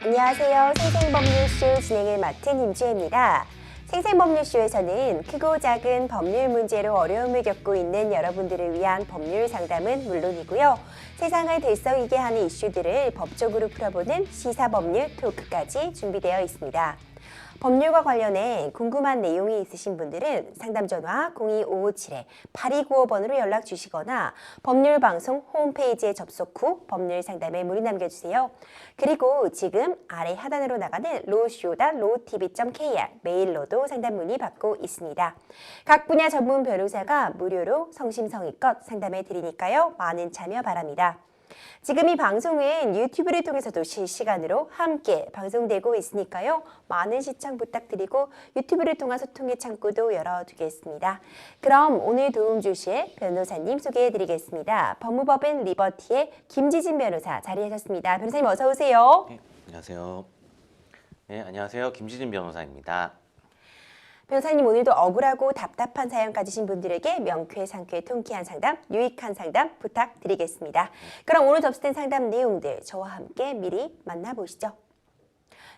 안녕하세요. 생생법률쇼 진행을 맡은 임주혜입니다. 생생법률쇼에서는 크고 작은 법률 문제로 어려움을 겪고 있는 여러분들을 위한 법률 상담은 물론이고요. 세상을 들썩이게 하는 이슈들을 법적으로 풀어보는 시사법률 토크까지 준비되어 있습니다. 법률과 관련해 궁금한 내용이 있으신 분들은 상담전화 02557-8295번으로 연락 주시거나 법률방송 홈페이지에 접속 후 법률 상담에 문의 남겨주세요. 그리고 지금 아래 하단으로 나가는 lawshow.lawtv.kr 메일로도 상담 문의 받고 있습니다. 각 분야 전문 변호사가 무료로 성심성의껏 상담해 드리니까요. 많은 참여 바랍니다. 지금 이 방송은 유튜브를 통해서도 실시간으로 함께 방송되고 있으니까요. 많은 시청 부탁드리고 유튜브를 통한 소통의 창구도 열어두겠습니다. 그럼 오늘 도움 주실 변호사님 소개해드리겠습니다. 법무법인 리버티의 김지진 변호사 자리하셨습니다. 변호사님 어서 오세요. 네, 안녕하세요. 네, 안녕하세요. 김지진 변호사입니다. 변호사님 오늘도 억울하고 답답한 사연 가지신 분들에게 명쾌 상쾌 통쾌한 상담, 유익한 상담 부탁드리겠습니다. 그럼 오늘 접수된 상담 내용들 저와 함께 미리 만나보시죠.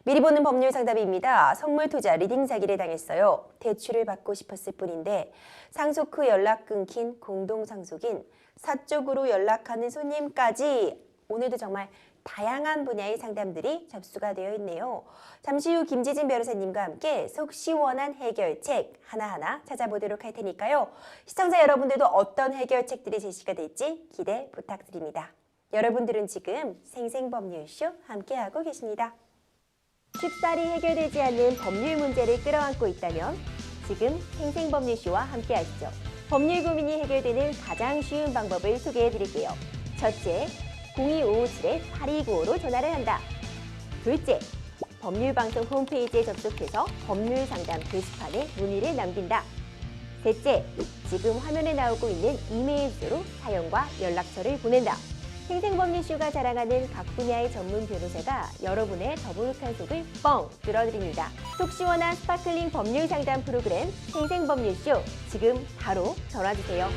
미리 보는 법률 상담입니다. 선물 투자 리딩 사기를 당했어요. 대출을 받고 싶었을 뿐인데 상속 후 연락 끊긴 공동상속인 사적으로 연락하는 손님까지 오늘도 정말 다양한 분야의 상담들이 접수가 되어 있네요. 잠시 후 김지진 변호사님과 함께 속 시원한 해결책 하나하나 찾아보도록 할 테니까요. 시청자 여러분들도 어떤 해결책들이 제시가 될지 기대 부탁드립니다. 여러분들은 지금 생생법률쇼 함께하고 계십니다. 쉽사리 해결되지 않는 법률 문제를 끌어안고 있다면 지금 생생법률쇼와 함께하시죠. 법률 고민이 해결되는 가장 쉬운 방법을 소개해드릴게요. 첫째, 02557-8295로 전화를 한다. 둘째, 법률방송 홈페이지에 접속해서 법률상담 게시판에 문의를 남긴다. 셋째, 지금 화면에 나오고 있는 이메일 주소로 사연과 연락처를 보낸다. 생생법률쇼가 자랑하는 각 분야의 전문 변호사가 여러분의 더부룩한 속을 뻥 뚫어드립니다. 속 시원한 스파클링 법률 상담 프로그램 생생법률쇼 지금 바로 전화주세요.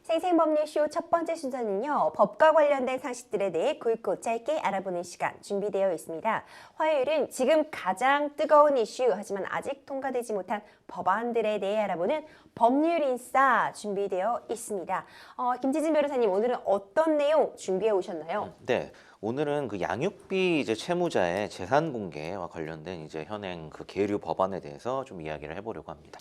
생생법률쇼 첫 번째 순서는요. 법과 관련된 상식들에 대해 굵고 짧게 알아보는 시간 준비되어 있습니다. 화요일은 지금 가장 뜨거운 이슈 하지만 아직 통과되지 못한 법안들에 대해 알아보는 법률인싸 준비되어 있습니다. 김지진 변호사님 오늘은 어떤 내용 준비해 오셨나요? 네, 오늘은 그 양육비 이제 채무자의 재산 공개와 관련된 이제 현행 그 계류 법안에 대해서 좀 이야기를 해보려고 합니다.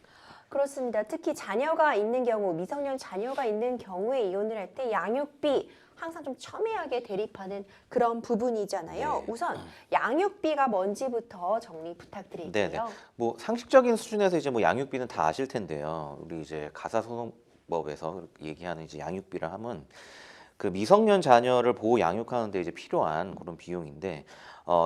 그렇습니다. 특히 자녀가 있는 경우, 미성년 자녀가 있는 경우에 이혼을 할 때 양육비 항상 좀 첨예하게 대립하는 그런 부분이잖아요. 네. 우선 양육비가 뭔지부터 정리 부탁드릴게요. 네네. 뭐 상식적인 수준에서 이제 뭐 양육비는 다 아실 텐데요. 우리 이제 가사소송법에서 얘기하는 이제 양육비를 하면 그 미성년 자녀를 보호 양육하는 데 이제 필요한 그런 비용인데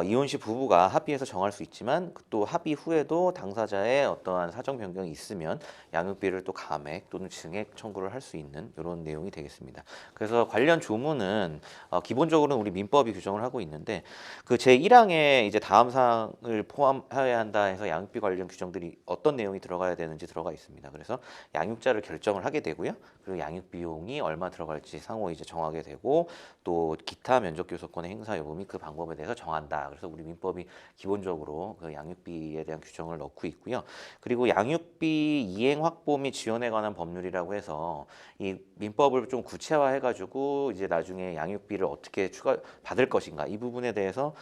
이혼 시 부부가 합의해서 정할 수 있지만 또 합의 후에도 당사자의 어떠한 사정 변경이 있으면 양육비를 또 감액 또는 증액 청구를 할 수 있는 이런 내용이 되겠습니다. 그래서 관련 조문은 기본적으로는 우리 민법이 규정을 하고 있는데 그 제1항에 이제 다음 사항을 포함해야 한다 해서 양육비 관련 규정들이 어떤 내용이 들어가야 되는지 들어가 있습니다. 그래서 양육자를 결정을 하게 되고요. 그리고 양육 비용이 얼마 들어갈지 상호 이제 정하게 되고 또 기타 면적 교섭권의 행사 여부 및 그 방법에 대해서 정한다. 그래서 우리 민법이 기본적으로 그 양육비에 대한 규정을 넣고 있고요. 그리고 양육비 이행 확보 및 지원에 관한 법률이라고 해서 이 민법을 좀 구체화해가지고 이제 나중에 양육비를 어떻게 추가 받을 것인가 이 부분에 대해서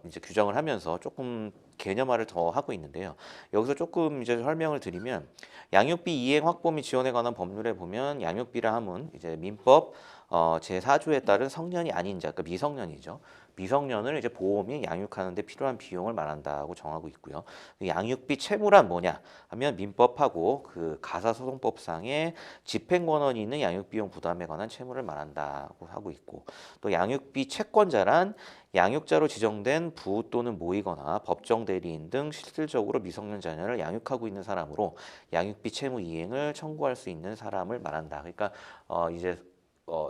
이제 규정을 하면서 조금 개념화를 더 하고 있는데요. 여기서 조금 이제 설명을 드리면 양육비 이행 확보 및 지원에 관한 법률에 보면 양육비라 함은 이제 민법 제4조에 따른 성년이 아닌 자, 그러니까 미성년이죠. 미성년을 이제 보호 및 양육하는 데 필요한 비용을 말한다고 정하고 있고요. 양육비 채무란 뭐냐 하면 민법하고 그 가사소송법상의 집행권한이 있는 양육비용 부담에 관한 채무를 말한다고 하고 있고 또 양육비 채권자란 양육자로 지정된 부 또는 모이거나 법정 대리인 등 실질적으로 미성년 자녀를 양육하고 있는 사람으로 양육비 채무 이행을 청구할 수 있는 사람을 말한다. 그러니까 이제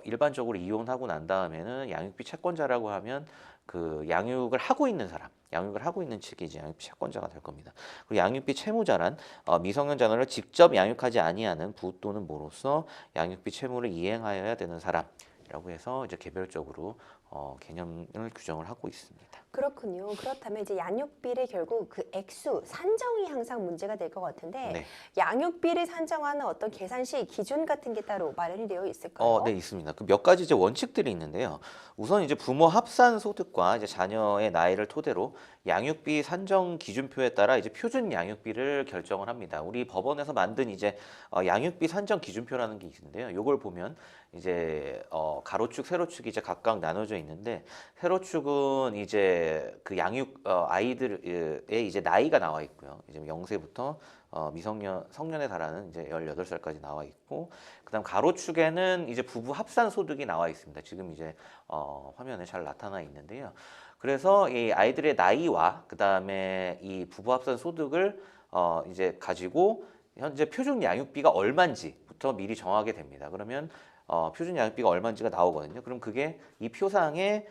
일반적으로 이혼하고 난 다음에는 양육비 채권자라고 하면 그 양육을 하고 있는 사람, 양육을 하고 있는 측이 이제 양육비 채권자가 될 겁니다. 그리고 양육비 채무자란 미성년 자녀를 직접 양육하지 아니하는 부 또는 모로서 양육비 채무를 이행하여야 되는 사람. 양육비라고 해서 이제 개별적으로 개념을 규정을 하고 있습니다. 그렇군요. 그렇다면 이제 양육비를 결국 그 액수 산정이 항상 문제가 될 것 같은데 네. 양육비를 산정하는 어떤 계산식 기준 같은 게 따로 마련이 되어 있을까요? 네, 있습니다. 그 몇 가지 이제 원칙들이 있는데요. 우선 이제 부모 합산 소득과 이제 자녀의 나이를 토대로 양육비 산정 기준표에 따라 이제 표준 양육비를 결정을 합니다. 우리 법원에서 만든 이제 양육비 산정 기준표라는 게 있는데요. 요걸 보면 이제 가로축, 세로축이 이제 각각 나눠져 있는데 세로축은 이제 그 양육 아이들의 이제 나이가 나와 있고요. 이제 0세부터 미성년 성년에 달하는 이제 18살까지 나와 있고 그다음 가로축에는 이제 부부 합산 소득이 나와 있습니다. 지금 이제 화면에 잘 나타나 있는데요. 그래서 이 아이들의 나이와 그다음에 이 부부 합산 소득을 이제 가지고 현재 표준 양육비가 얼마인지부터 미리 정하게 됩니다. 그러면 표준 양육비가 얼마인지가 나오거든요. 그럼 그게 이 표상에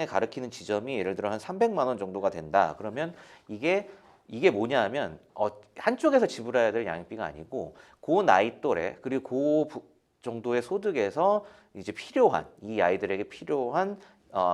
가리키는 지점이 예를 들어 한 300만 원 정도가 된다. 그러면 이게 뭐냐 하면 한쪽에서 지불해야 될 양육비가 아니고 그 나이 또래 그리고 정도의 소득에서 이제 필요한 이 아이들에게 필요한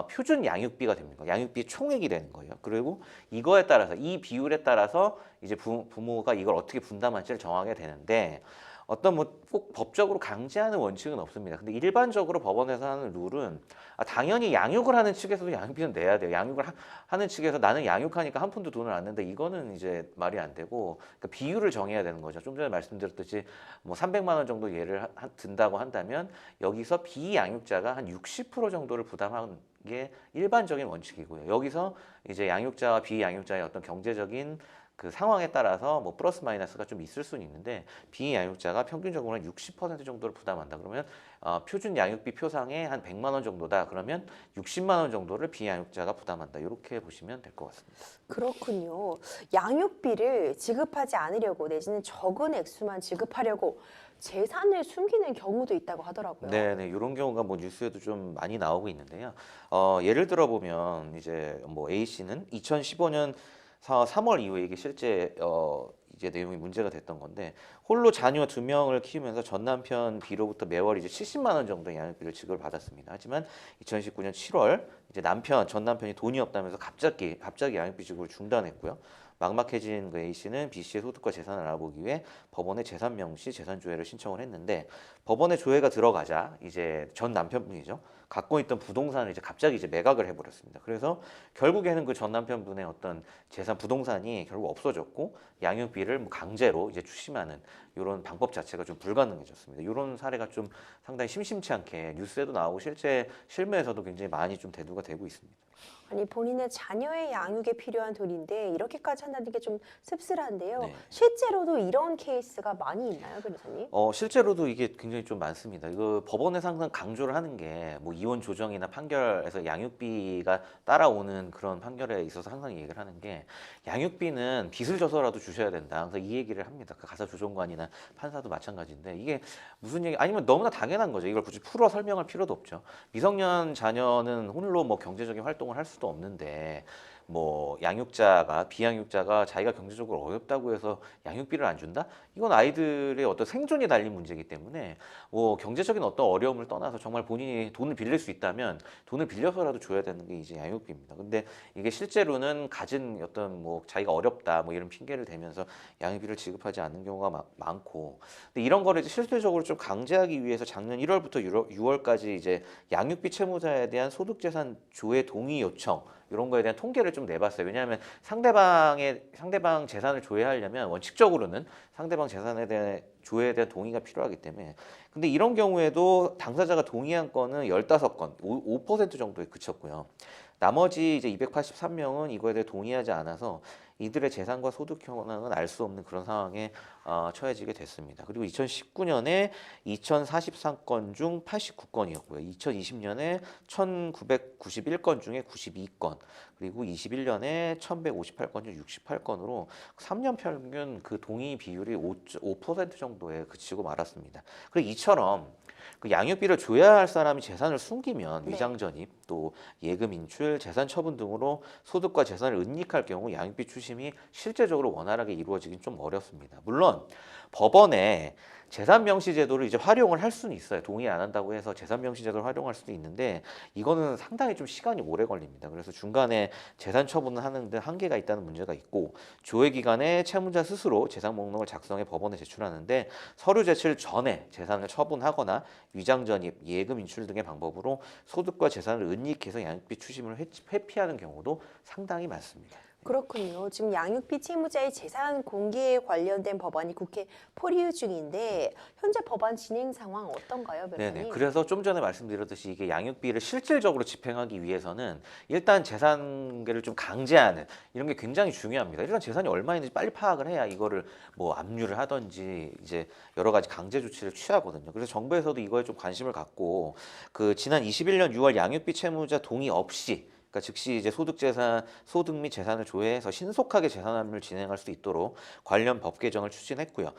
표준 양육비가 됩니다. 양육비 총액이 되는 거예요. 그리고 이거에 따라서 이 비율에 따라서 이제 부모가 이걸 어떻게 분담할지를 정하게 되는데 어떤 뭐 꼭 법적으로 강제하는 원칙은 없습니다. 근데 일반적으로 법원에서 하는 룰은 당연히 양육을 하는 측에서도 양육비는 내야 돼요. 양육을 하는 측에서 나는 양육하니까 한 푼도 돈을 안 낸다. 이거는 이제 말이 안 되고 그러니까 비율을 정해야 되는 거죠. 좀 전에 말씀드렸듯이 뭐 300만 원 정도 예를 든다고 한다면 여기서 비양육자가 한 60% 정도를 부담하는 게 일반적인 원칙이고요. 여기서 이제 양육자와 비양육자의 어떤 경제적인 그 상황에 따라서 뭐 플러스 마이너스가 좀 있을 수는 있는데 비양육자가 평균적으로 한 60% 정도를 부담한다. 그러면 표준 양육비 표상에 한 100만 원 정도다. 그러면 60만 원 정도를 비양육자가 부담한다. 이렇게 보시면 될 것 같습니다. 그렇군요. 양육비를 지급하지 않으려고 내지는 적은 액수만 지급하려고 재산을 숨기는 경우도 있다고 하더라고요. 네네, 이런 경우가 뭐 뉴스에도 좀 많이 나오고 있는데요. 예를 들어 보면 이제 뭐 A 씨는 2015년 3월 이후에 이게 실제 이제 내용이 문제가 됐던 건데 홀로 자녀 2명을 키우면서 전 남편 B로부터 매월 이제 70만 원 정도의 양육비를 지급을 받았습니다. 하지만 2019년 7월 이제 전 남편이 돈이 없다면서 갑자기 양육비 지급을 중단했고요. 막막해진 그 A 씨는 B 씨의 소득과 재산을 알아보기 위해 법원에 재산 명시, 재산 조회를 신청을 했는데 법원에 조회가 들어가자 이제 전 남편분이죠. 갖고 있던 부동산을 이제 갑자기 이제 매각을 해버렸습니다. 그래서 결국에는 그 전 남편분의 어떤 재산 부동산이 결국 없어졌고 양육비를 뭐 강제로 이제 추심하는 이런 방법 자체가 좀 불가능해졌습니다. 이런 사례가 좀 상당히 심심치 않게 뉴스에도 나오고 실제 실무에서도 굉장히 많이 좀 대두가 되고 있습니다. 아니 본인의 자녀의 양육에 필요한 돈인데 이렇게까지 한다는 게 좀 씁쓸한데요. 네. 실제로도 이런 케이스가 많이 있나요, 변호사님? 실제로도 이게 굉장히 좀 많습니다. 이거 법원에서 항상 강조를 하는 게 뭐 이혼 조정이나 판결에서 양육비가 따라오는 그런 판결에 있어서 항상 얘기를 하는 게 양육비는 빚을 져서라도 주셔야 된다. 그래서 이 얘기를 합니다. 그 가사조정관이나 판사도 마찬가지인데 이게 무슨 얘기 아니면 너무나 당연한 거죠. 이걸 굳이 풀어 설명할 필요도 없죠. 미성년 자녀는 홀로 뭐 경제적인 활동을 할 수도 없는데 뭐 비양육자가 자기가 경제적으로 어렵다고 해서 양육비를 안 준다? 이건 아이들의 어떤 생존이 달린 문제이기 때문에 뭐 경제적인 어떤 어려움을 떠나서 정말 본인이 돈을 빌릴 수 있다면 돈을 빌려서라도 줘야 되는 게 이제 양육비입니다. 근데 이게 실제로는 가진 어떤 뭐 자기가 어렵다 뭐 이런 핑계를 대면서 양육비를 지급하지 않는 경우가 많고 근데 이런 거를 이제 실질적으로 좀 강제하기 위해서 작년 1월부터 6월까지 이제 양육비 채무자에 대한 소득재산 조회 동의 요청 이런 거에 대한 통계를 좀 내봤어요. 왜냐하면 상대방 재산을 조회하려면 원칙적으로는 상대방 재산에 대한 조회에 대한 동의가 필요하기 때문에 근데 이런 경우에도 당사자가 동의한 건은 15건, 5% 정도에 그쳤고요. 나머지 이제 283명은 이거에 대해 동의하지 않아서 이들의 재산과 소득 현황은 알 수 없는 그런 상황에 처해지게 됐습니다. 그리고 2019년에 2043건 중 89건이었고요. 2020년에 1991건 중에 92건, 그리고 21년에 1158건 중 68건으로 3년 평균 그 동의 비율이 5% 정도에 그치고 말았습니다. 그리고 이처럼 그 양육비를 줘야 할 사람이 재산을 숨기면 네. 위장 전입, 또 예금 인출, 재산 처분 등으로 소득과 재산을 은닉할 경우 양육비 추심이 실제적으로 원활하게 이루어지긴 좀 어렵습니다. 물론 법원에 재산명시 제도를 이제 활용을 할 수는 있어요. 동의 안 한다고 해서 재산명시 제도를 활용할 수도 있는데 이거는 상당히 좀 시간이 오래 걸립니다. 그래서 중간에 재산 처분을 하는 데 한계가 있다는 문제가 있고 조회 기간에 채무자 스스로 재산 목록을 작성해 법원에 제출하는데 서류 제출 전에 재산을 처분하거나 위장 전입, 예금 인출 등의 방법으로 소득과 재산을 은닉해서 양육비 추심을 회피하는 경우도 상당히 많습니다. 그렇군요. 지금 양육비 채무자의 재산 공개에 관련된 법안이 국회 포류 중인데 현재 법안 진행 상황 어떤가요, 네네. 변호사님? 그래서 좀 전에 말씀드렸듯이 이게 양육비를 실질적으로 집행하기 위해서는 일단 재산계를 좀 강제하는 이런 게 굉장히 중요합니다. 일단 재산이 얼마 있는지 빨리 파악을 해야 이거를 뭐 압류를 하든지 이제 여러 가지 강제 조치를 취하거든요. 그래서 정부에서도 이거에 좀 관심을 갖고 그 지난 21년 6월 양육비 채무자 동의 없이 그러니까 즉시 이제 소득 및 재산을 조회해서 신속하게 재산압류를 진행할 수 있도록 관련 법 개정을 추진했고요.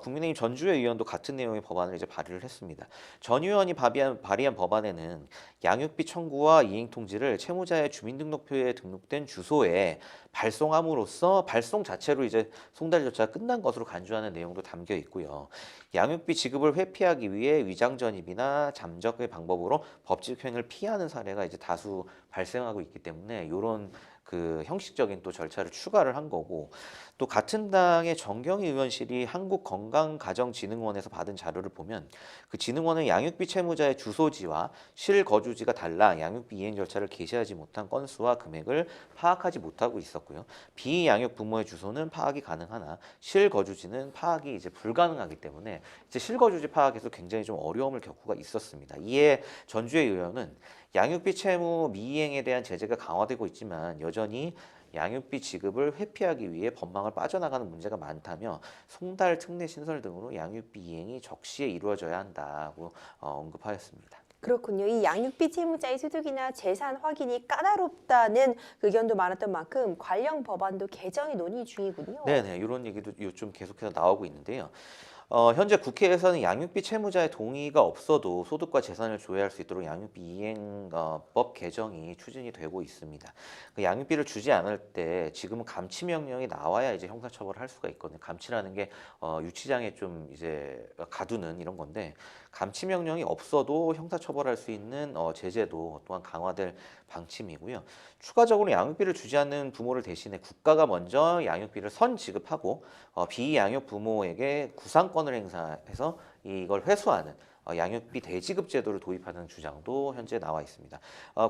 국민의힘 전주회 의원도 같은 내용의 법안을 이제 발의를 했습니다. 전 의원이 발의한 법안에는 양육비 청구와 이행 통지를 채무자의 주민등록표에 등록된 주소에 발송함으로써 발송 자체로 이제 송달 절차가 끝난 것으로 간주하는 내용도 담겨 있고요. 양육비 지급을 회피하기 위해 위장 전입이나 잠적의 방법으로 법칙행위를 피하는 사례가 이제 다수 발생하고 있기 때문에 이런 그 형식적인 또 절차를 추가를 한 거고 또 같은 당의 정경희 의원실이 한국건강가정진흥원에서 받은 자료를 보면 그 진흥원은 양육비 채무자의 주소지와 실거주지가 달라 양육비 이행 절차를 개시하지 못한 건수와 금액을 파악하지 못하고 있었고요. 비양육 부모의 주소는 파악이 가능하나 실거주지는 파악이 이제 불가능하기 때문에 이제 실거주지 파악에서 굉장히 좀 어려움을 겪고가 있었습니다. 이에 전주의 의원은 양육비 채무 미이행에 대한 제재가 강화되고 있지만 여전히 양육비 지급을 회피하기 위해 법망을 빠져나가는 문제가 많다며 송달 특례 신설 등으로 양육비 이행이 적시에 이루어져야 한다고 언급하였습니다. 그렇군요. 이 양육비 채무자의 소득이나 재산 확인이 까다롭다는 의견도 많았던 만큼 관련 법안도 개정이 논의 중이군요. 네네, 이런 얘기도 요즘 계속해서 나오고 있는데요. 현재 국회에서는 양육비 채무자의 동의가 없어도 소득과 재산을 조회할 수 있도록 양육비 이행법 개정이 추진이 되고 있습니다. 그 양육비를 주지 않을 때 지금은 감치 명령이 나와야 이제 형사처벌을 할 수가 있거든요. 감치라는 게 유치장에 좀 이제 가두는 이런 건데 감치 명령이 없어도 형사처벌할 수 있는 제재도 또한 강화될 방침이고요. 추가적으로 양육비를 주지 않는 부모를 대신해 국가가 먼저 양육비를 선 지급하고 비양육 부모에게 구상권을 행사해서 이걸 회수하는 양육비 대지급 제도를 도입하는 주장도 현재 나와 있습니다.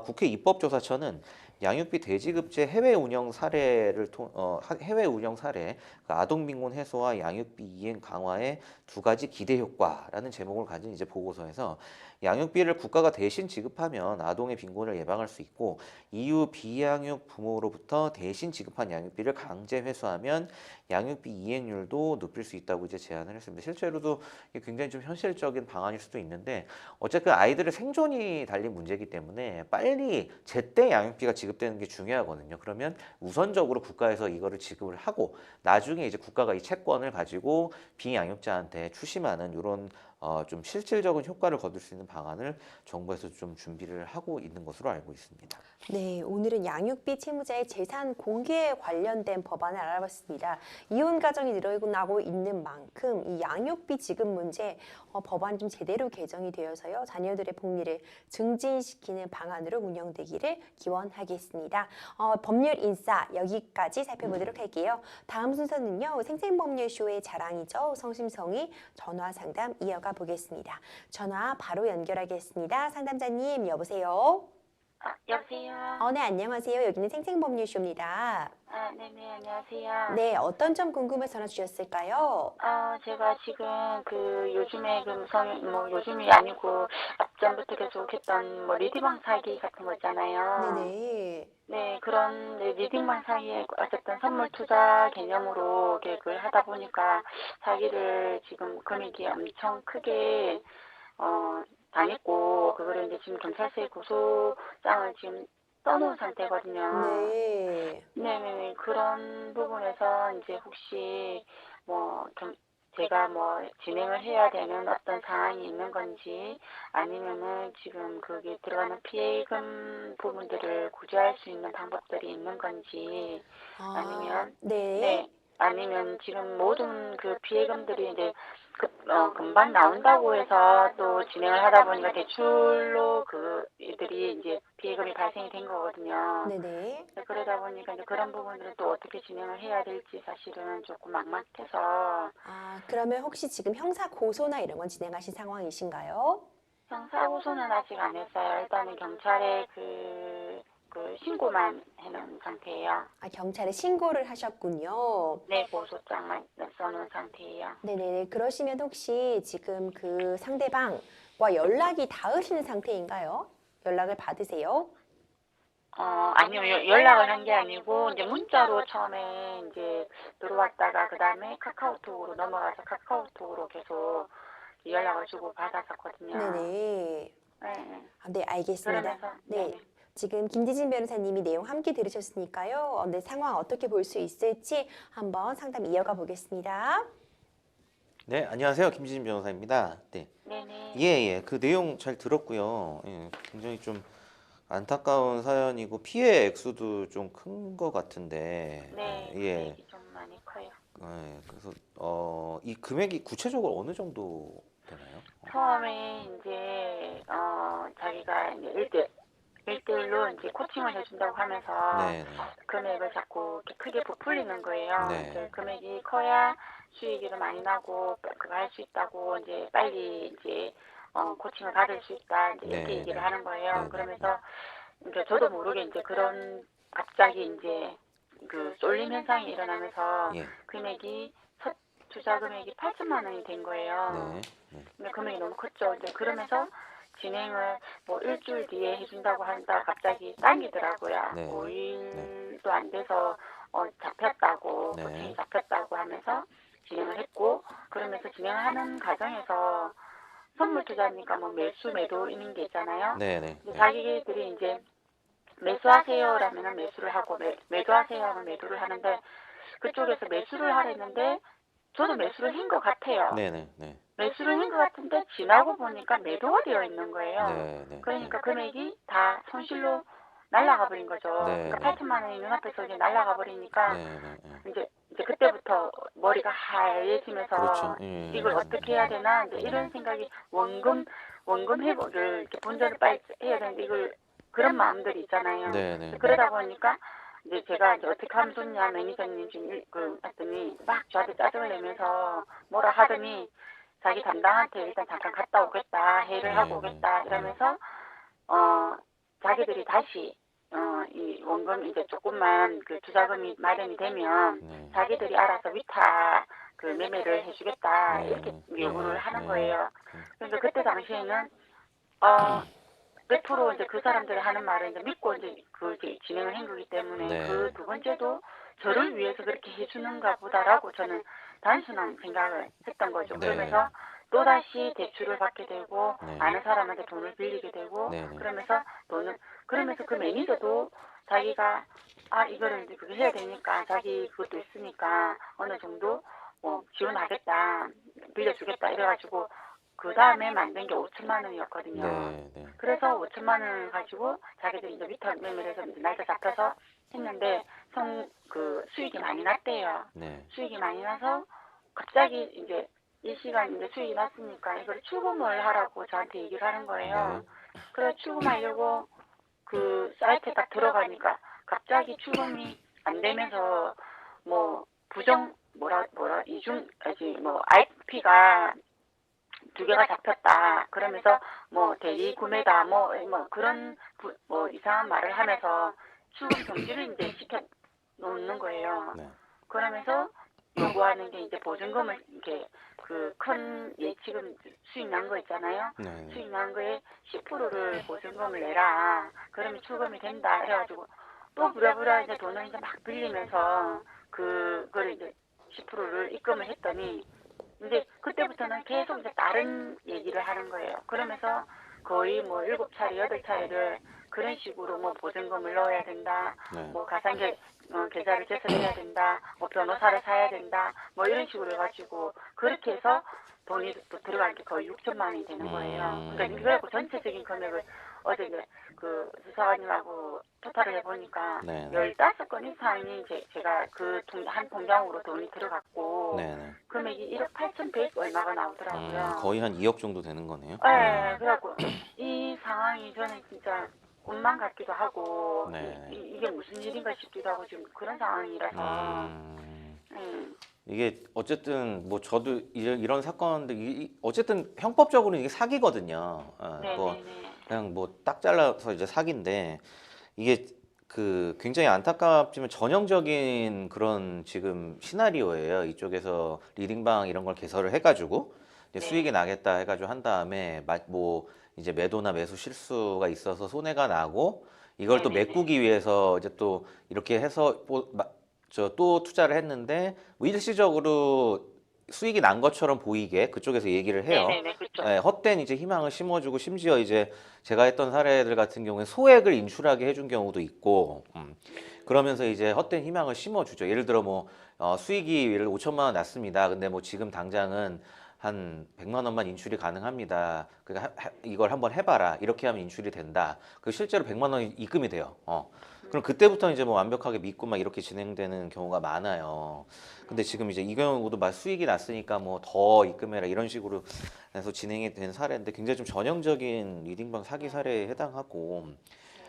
국회 입법조사처는 양육비 대지급제 해외 운영 사례, 그 아동 빈곤 해소와 양육비 이행 강화의 두 가지 기대 효과라는 제목을 가진 이제 보고서에서 양육비를 국가가 대신 지급하면 아동의 빈곤을 예방할 수 있고 이후 비양육 부모로부터 대신 지급한 양육비를 강제 회수하면 양육비 이행률도 높일 수 있다고 이제 제안을 했습니다. 실제로도 이게 굉장히 좀 현실적인 방안일 수도 있는데 어쨌든 아이들의 생존이 달린 문제이기 때문에 빨리 제때 양육비가 지급되는 게 중요하거든요. 그러면 우선적으로 국가에서 이거를 지급을 하고 나중에 이제 국가가 이 채권을 가지고 비양육자한테 추심하는 이런 좀 실질적인 효과를 거둘 수 있는 방안을 정부에서 좀 준비를 하고 있는 것으로 알고 있습니다. 네, 오늘은 양육비 채무자의 재산 공개에 관련된 법안을 알아봤습니다. 이혼 가정이 늘어나고 있는 만큼 이 양육비 지급 문제 법안이 좀 제대로 개정이 되어서요. 자녀들의 복리를 증진시키는 방안으로 운영되기를 기원하겠습니다. 법률 인싸 여기까지 살펴보도록 할게요. 다음 순서는요. 생생법률쇼의 자랑이죠. 성심성의 전화 상담 이어가 보겠습니다. 전화 바로 연결하겠습니다. 상담자님 여보세요. 여보세요. 네, 안녕하세요. 여기는 생생법률쇼입니다. 네네, 안녕하세요. 네, 어떤 점 궁금해서 전화 주셨을까요? 제가 지금 요즘에 요즘이 아니고 앞전부터 계속 했던 리딩방 사기 같은 거 있잖아요. 네네. 네, 그런 리딩방 사기에 어쨌든 선물 투자 개념으로 계획을 하다 보니까 사기를 지금 금액이 엄청 크게, 당했고, 그거를 이제 지금 경찰서에 고소장을 지금 써놓은 상태거든요. 네. 네네네. 그런 부분에서 이제 혹시 좀 제가 진행을 해야 되는 어떤 상황이 있는 건지 아니면은 지금 거기 들어가는 피해금 부분들을 구제할 수 있는 방법들이 있는 건지 아니면 네. 네. 아니면 지금 모든 그 피해금들이 이제 금방 나온다고 해서 또 진행을 하다 보니까 대출로 그 이들이 이제 비예금이 발생이 된 거거든요. 네네. 그러다 보니까 이제 그런 부분들은 또 어떻게 진행을 해야 될지 사실은 조금 막막해서 아, 그러면 혹시 지금 형사 고소나 이런 건 진행하신 상황이신가요? 형사고소는 아직 안 했어요. 일단은 경찰에 신고만 해놓은 상태예요. 아, 경찰에 신고를 하셨군요. 네, 고소장만 써놓은 상태예요. 네네. 그러시면 혹시 지금 그 상대방과 연락이 닿으시는 상태인가요? 연락을 받으세요? 아니요, 연락을 한 게 아니고, 이제 문자로 처음에 이제 들어왔다가, 그 다음에 카카오톡으로 넘어가서 카카오톡으로 계속 연락을 주고 받았었거든요. 네네. 네, 아, 네, 알겠습니다. 그러면서, 네. 네네. 지금 김지진 변호사님이 내용 함께 들으셨으니까요. 네, 상황 어떻게 볼 수 있을지 한번 상담 이어가 보겠습니다. 네, 안녕하세요. 김지진 변호사입니다. 네. 네네. 예. 그 내용 잘 들었고요. 예, 굉장히 좀 안타까운 사연이고 피해 액수도 좀 큰 것 같은데. 네, 예. 금액이 좀 많이 커요. 그래서 이 금액이 구체적으로 어느 정도 되나요? 처음에 이제, 자기가 이제 1대1로 이제 코칭을 해준다고 하면서 네, 금액을 자꾸 이렇게 크게 부풀리는 거예요. 네. 이제 금액이 커야 수익이 더 많이 나고 그거 할 수 있다고 이제 빨리 이제 코칭을 받을 수 있다 이제 이렇게 네, 얘기를 네. 하는 거예요. 네. 그러면서 이제 저도 모르게 이제 그런 갑자기 이제 그 쏠림 현상이 일어나면서 예. 금액이 첫 투자 금액이 8천만 원이 된 거예요. 네. 근데 금액이 너무 컸죠. 이제 그러면서 진행을 뭐 일주일 뒤에 해준다고 한다 갑자기 당기더라고요. 네. 5일도 안 돼서 잡혔다고 네. 코칭이 잡혔다고 하면서 진행을 했고 그러면서 진행을 하는 과정에서 선물 투자니까 뭐 매수 매도 있는 게 있잖아요. 네. 이제 자기들이 이제 매수하세요라면은 매수를 하고 매도하세요 하면 매도를 하는데 그쪽에서 매수를 하랬는데 저도 매수를 한 것 같아요. 네. 매수를 한 것 같은데 지나고 보니까 매도가 되어 있는 거예요. 네. 그러니까 금액이 다 손실로 날아가 버린 거죠. 네, 그러니까 네. 8천만 원이 눈앞에서 이제 날아가 버리니까 네. 이제 그때부터 머리가 하얘지면서 그렇죠. 예. 이걸 어떻게 해야 되나 이제 이런 생각이 원금 회복을 이렇게 본전을 빨리 해야 되는데 이걸 그런 마음들이 있잖아요. 네. 그러다 보니까 이제 제가 이제 어떻게 하면 좋냐 매니저님 지금 했더니 막 저한테 짜증을 내면서 뭐라 하더니 자기 담당한테 일단 잠깐 갔다 오겠다 회의를 하고 오겠다 이러면서 자기들이 다시 이 원금 이제 조금만 그 투자금이 마련이 되면 자기들이 알아서 위탁 그 매매를 해주겠다 이렇게 요구를 하는 거예요. 그러니까 그때 당시에는 100% 이제 그 사람들이 하는 말을 이제 믿고 이제 그 진행을 한 거기 때문에 네. 그 두 번째도 저를 위해서 그렇게 해주는가 보다라고 저는 단순한 생각을 했던 거죠. 네. 그러면서 또다시 대출을 받게 되고 네. 아는 사람한테 돈을 빌리게 되고 네. 그러면서 그 매니저도 자기가 이거를 이제 그게 해야 되니까 자기 그것도 있으니까 어느 정도 지원하겠다 빌려주겠다 이래가지고 그 다음에 만든 게 5천만 원이었거든요. 네. 그래서 5천만 원을 가지고 자기들이 이제 위탁 매매를 해서 이제 날짜 잡혀서 했는데 수익이 많이 났대요. 네. 수익이 많이 나서 갑자기 이제 이 시간 이제 수익이 났으니까 이걸 출금을 하라고 저한테 얘기를 하는 거예요. 그래서 출금하려고 그 사이트에 딱 들어가니까 갑자기 출금이 안 되면서 뭐 IP가 2개가 잡혔다. 그러면서 뭐 대리 구매다 뭐 그런 이상한 말을 하면서 출금 정지를 이제 시켜 놓는 거예요. 네. 그러면서 요구하는 게 이제 보증금을 이렇게 그 큰 예치금 수익 난 거 있잖아요. 네. 수익 난 거에 10%를 보증금을 내라. 그러면 출금이 된다. 해가지고 또 부랴부랴 이제 돈을 이제 막 빌리면서 그거를 이제 10%를 입금을 했더니 이제 그때부터는 계속 이제 다른 얘기를 하는 거예요. 그러면서 거의 뭐 7차례, 8차례를 그런 식으로 뭐 보증금을 넣어야 된다. 네. 뭐 계좌를 개설해야 된다. 뭐 변호사를 사야 된다. 뭐 이런 식으로 해가지고 그렇게 해서 돈이 또 들어간 게 거의 6천만 원이 되는 거예요. 그러니까 이거 전체적인 금액을 어제 이제 그 수사관님하고 토탈을 해보니까 네. 15건 이상이 제가 그 한 통장으로 돈이 들어갔고 네네. 금액이 1억 8,100 얼마가 나오더라고요. 거의 한 2억 정도 되는 거네요. 네, 그래갖고 이 상황이 저는 진짜 꿈만 같기도 하고 네. 이게 무슨 일인가 싶기도 하고 지금 그런 상황이라서 이게 어쨌든 뭐 저도 이런 사건들 어쨌든 형법적으로는 이게 사기거든요. 뭐 네네네. 그냥 뭐 딱 잘라서 이제 사기인데 이게 그 굉장히 안타깝지만 전형적인 그런 지금 시나리오예요. 이쪽에서 리딩방 이런 걸 개설을 해가지고 이제 네. 수익이 나겠다 해가지고 한 다음에 뭐 이제 매도나 매수 실수가 있어서 손해가 나고 이걸 또 네네네. 메꾸기 위해서 이제 또 이렇게 해서 저 또 투자를 했는데 뭐 일시적으로 수익이 난 것처럼 보이게 그쪽에서 얘기를 해요. 네네네, 그렇죠. 예, 헛된 이제 희망을 심어주고 심지어 이제 제가 했던 사례들 같은 경우에 소액을 인출하게 해준 경우도 있고, 그러면서 이제 헛된 희망을 심어주죠. 예를 들어 뭐 수익이 예를 5천만 원 났습니다. 근데 뭐 지금 당장은 한 100만 원만 인출이 가능합니다. 그러니까 이걸 한번 해봐라. 이렇게 하면 인출이 된다. 그 실제로 100만 원이 입금이 돼요. 그럼 그때부터 이제 뭐 완벽하게 믿고 막 이렇게 진행되는 경우가 많아요. 근데 지금 이제 이 경우도 막 수익이 났으니까 뭐 더 입금해라 이런 식으로 해서 진행이 된 사례인데 굉장히 좀 전형적인 리딩방 사기 사례에 해당하고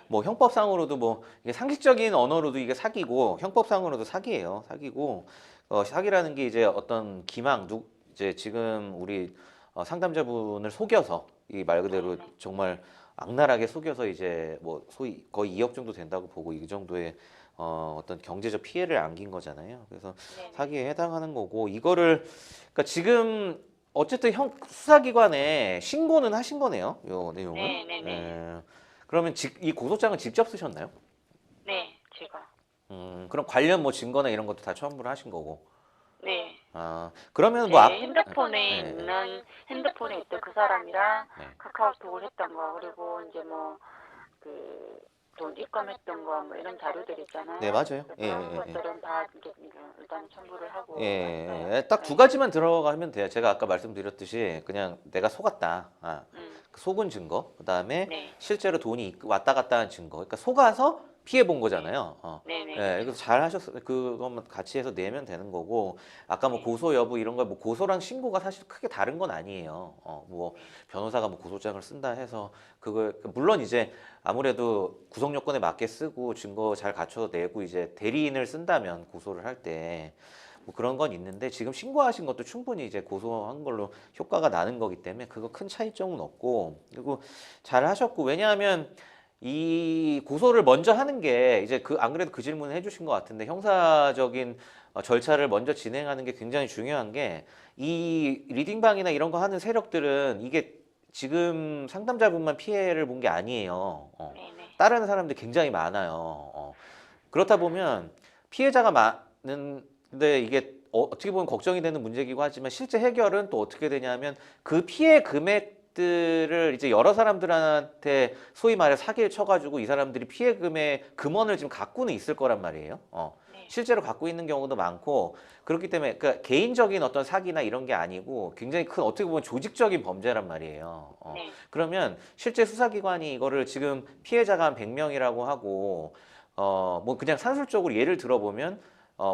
뭐 형법상으로도 뭐 이게 상식적인 언어로도 이게 사기고 형법상으로도 사기예요. 사기고 사기라는 게 이제 어떤 이제 지금 우리 상담자분을 속여서 이 말 그대로 정말 악랄하게 속여서 이제 뭐 소위 거의 2억 정도 된다고 보고 이 정도의 어떤 경제적 피해를 안긴 거잖아요. 그래서 네네. 사기에 해당하는 거고 이거를 그러니까 지금 어쨌든 수사기관에 신고는 하신 거네요. 요 내용은. 네네네. 예. 그러면 이 고소장을 직접 쓰셨나요? 네, 제가. 그럼 관련 뭐 증거나 이런 것도 다 첨부를 하신 거고. 네. 그러면 제 뭐 핸드폰에 있던 그 사람이랑 네. 카카오톡을 했던 거, 그리고 이제 뭐, 돈 입금했던 거, 뭐 이런 자료들 있잖아요. 네, 맞아요. 예, 그런 예, 예. 것들은 다 이제 일단 첨부를 하고 예, 왔어요. 딱 두 가지만 들어가면 돼요. 제가 아까 말씀드렸듯이 그냥 내가 속았다. 그 속은 증거, 그다음에 네. 실제로 돈이 왔다 갔다 한 증거. 그러니까 속아서 피해 본 거잖아요. 네네. 예, 그래서 잘 하셨어요. 그것만 같이 해서 내면 되는 거고, 아까 뭐 네. 고소 여부 이런 거 뭐 고소랑 신고가 사실 크게 다른 건 아니에요. 뭐 변호사가 뭐 고소장을 쓴다 해서 그걸 물론 이제 아무래도 구성 요건에 맞게 쓰고 증거 잘 갖춰서 내고 이제 대리인을 쓴다면 고소를 할 때 뭐 그런 건 있는데 지금 신고하신 것도 충분히 이제 고소한 걸로 효과가 나는 거기 때문에 그거 큰 차이점은 없고 그리고 잘 하셨고 왜냐하면 이 고소를 먼저 하는 게 이제 안 그래도 그 질문을 해주신 것 같은데 형사적인 절차를 먼저 진행하는 게 굉장히 중요한 게 이 리딩방이나 이런 거 하는 세력들은 이게 지금 상담자분만 피해를 본 게 아니에요. 네네. 다른 사람들 굉장히 많아요. 그렇다 보면 피해자가 많은데 이게 어떻게 보면 걱정이 되는 문제이기도 하지만 실제 해결은 또 어떻게 되냐면 그 피해 금액들을 이제 여러 사람들한테 소위 말해 사기를 쳐가지고 이 사람들이 피해 금액 금원을 지금 갖고는 있을 거란 말이에요. 네. 실제로 갖고 있는 경우도 많고 그렇기 때문에 그러니까 개인적인 어떤 사기나 이런 게 아니고 굉장히 큰 어떻게 보면 조직적인 범죄란 말이에요. 네. 그러면 실제 수사기관이 이거를 지금 피해자가 한 100명이라고 하고 뭐 그냥 산술적으로 예를 들어보면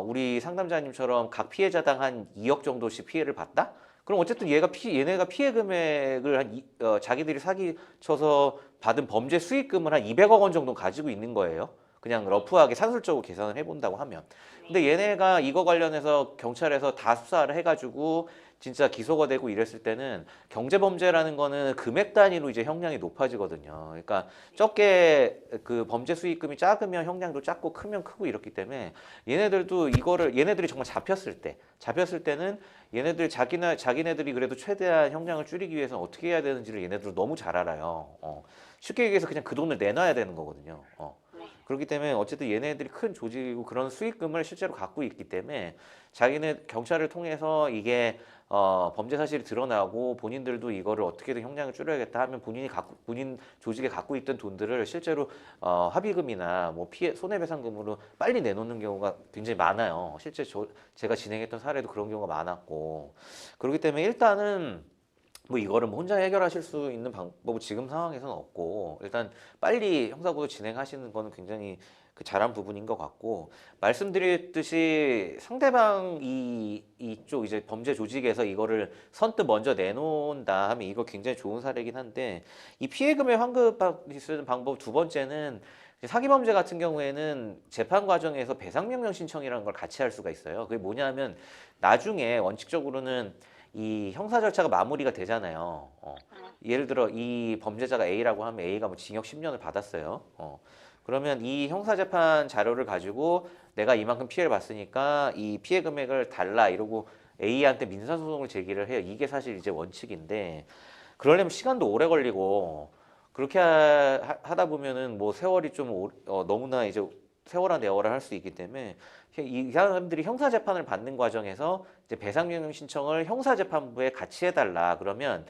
우리 상담자님처럼 각 피해자당 한 2억 정도씩 피해를 봤다? 그럼 어쨌든 얘네가 피해 금액을 자기들이 사기 쳐서 받은 범죄 수익금을 한 200억 원 정도 가지고 있는 거예요. 그냥 러프하게 산술적으로 계산을 해본다고 하면. 근데 얘네가 이거 관련해서 경찰에서 다 수사를 해가지고 진짜 기소가 되고 이랬을 때는 경제범죄라는 거는 금액 단위로 이제 형량이 높아지거든요. 그러니까 적게 그 범죄 수익금이 작으면 형량도 작고 크면 크고 이렇기 때문에 얘네들이 정말 잡혔을 때는 자기네들이 그래도 최대한 형량을 줄이기 위해서는 어떻게 해야 되는지를 얘네들은 너무 잘 알아요. 쉽게 얘기해서 그냥 그 돈을 내놔야 되는 거거든요. 그렇기 때문에 어쨌든 얘네들이 큰 조직이고 그런 수익금을 실제로 갖고 있기 때문에 경찰을 통해서 이게 범죄 사실이 드러나고 본인들도 이거를 어떻게든 형량을 줄여야겠다 하면 본인 조직에 갖고 있던 돈들을 실제로 합의금이나 뭐 손해배상금으로 빨리 내놓는 경우가 굉장히 많아요. 실제 제가 진행했던 사례도 그런 경우가 많았고 그렇기 때문에 일단은 뭐 이거를 뭐 혼자 해결하실 수 있는 방법은 지금 상황에서는 없고 일단 빨리 형사고소 진행하시는 거는 굉장히 그 잘한 부분인 것 같고 말씀드렸듯이 상대방 이쪽 이제 범죄 조직에서 이거를 선뜻 먼저 내놓은 다음에 이거 굉장히 좋은 사례이긴 한데 이 피해금의 환급받을 수 있는 방법 두 번째는 사기 범죄 같은 경우에는 재판 과정에서 배상명령 신청이라는 걸 같이 할 수가 있어요. 그게 뭐냐면 나중에 원칙적으로는 이 형사 절차가 마무리가 되잖아요. 예를 들어 이 범죄자가 A라고 하면 A가 뭐 징역 10년을 받았어요. 그러면 이 형사재판 자료를 가지고 내가 이만큼 피해를 봤으니까 이 피해 금액을 달라 이러고 A한테 민사소송을 제기를 해요. 이게 사실 이제 원칙인데 그러려면 시간도 오래 걸리고 그렇게 하다 보면은 뭐 세월이 좀 너무나 이제 세월아 내월을 할 수 있기 때문에 이 사람들이 형사재판을 받는 과정에서 이제 배상명령 신청을 형사재판부에 같이 해달라 그러면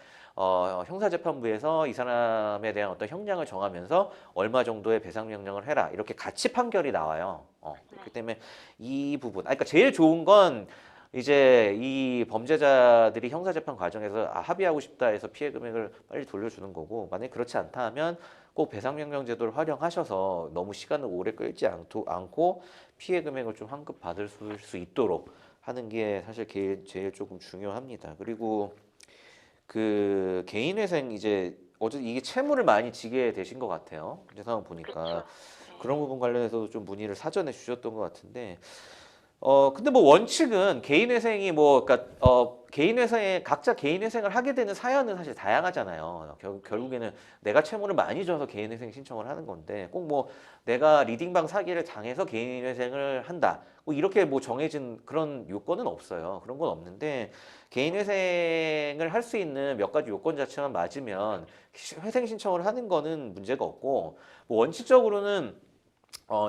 형사재판부에서 이 사람에 대한 어떤 형량을 정하면서 얼마 정도의 배상명령을 해라 이렇게 같이 판결이 나와요. 그렇기 때문에 이 부분, 그러니까 제일 좋은 건 이제 이 범죄자들이 형사재판 과정에서 합의하고 싶다 해서 피해 금액을 빨리 돌려주는 거고 만약에 그렇지 않다 하면 꼭 배상명령 제도를 활용하셔서 너무 시간을 오래 끌지 않고 피해 금액을 좀 환급받을 수 있도록 하는 게 사실 제일 조금 중요합니다. 그리고 그 개인회생 이제 어쨌든 이게 채무를 많이 지게 되신 것 같아요. 이제 상황 보니까 그쵸. 그런 부분 관련해서도 좀 문의를 사전에 주셨던 것 같은데 근데 뭐 원칙은 개인회생이 뭐 그러니까 개인회생에 각자 개인회생을 하게 되는 사연은 사실 다양하잖아요. 결국에는 내가 채무를 많이 져서 개인회생 신청을 하는 건데 꼭 뭐 내가 리딩방 사기를 당해서 개인회생을 한다. 뭐 이렇게 뭐 정해진 그런 요건은 없어요. 그런 건 없는데 개인회생을 할 수 있는 몇 가지 요건 자체만 맞으면 회생 신청을 하는 거는 문제가 없고 뭐 원칙적으로는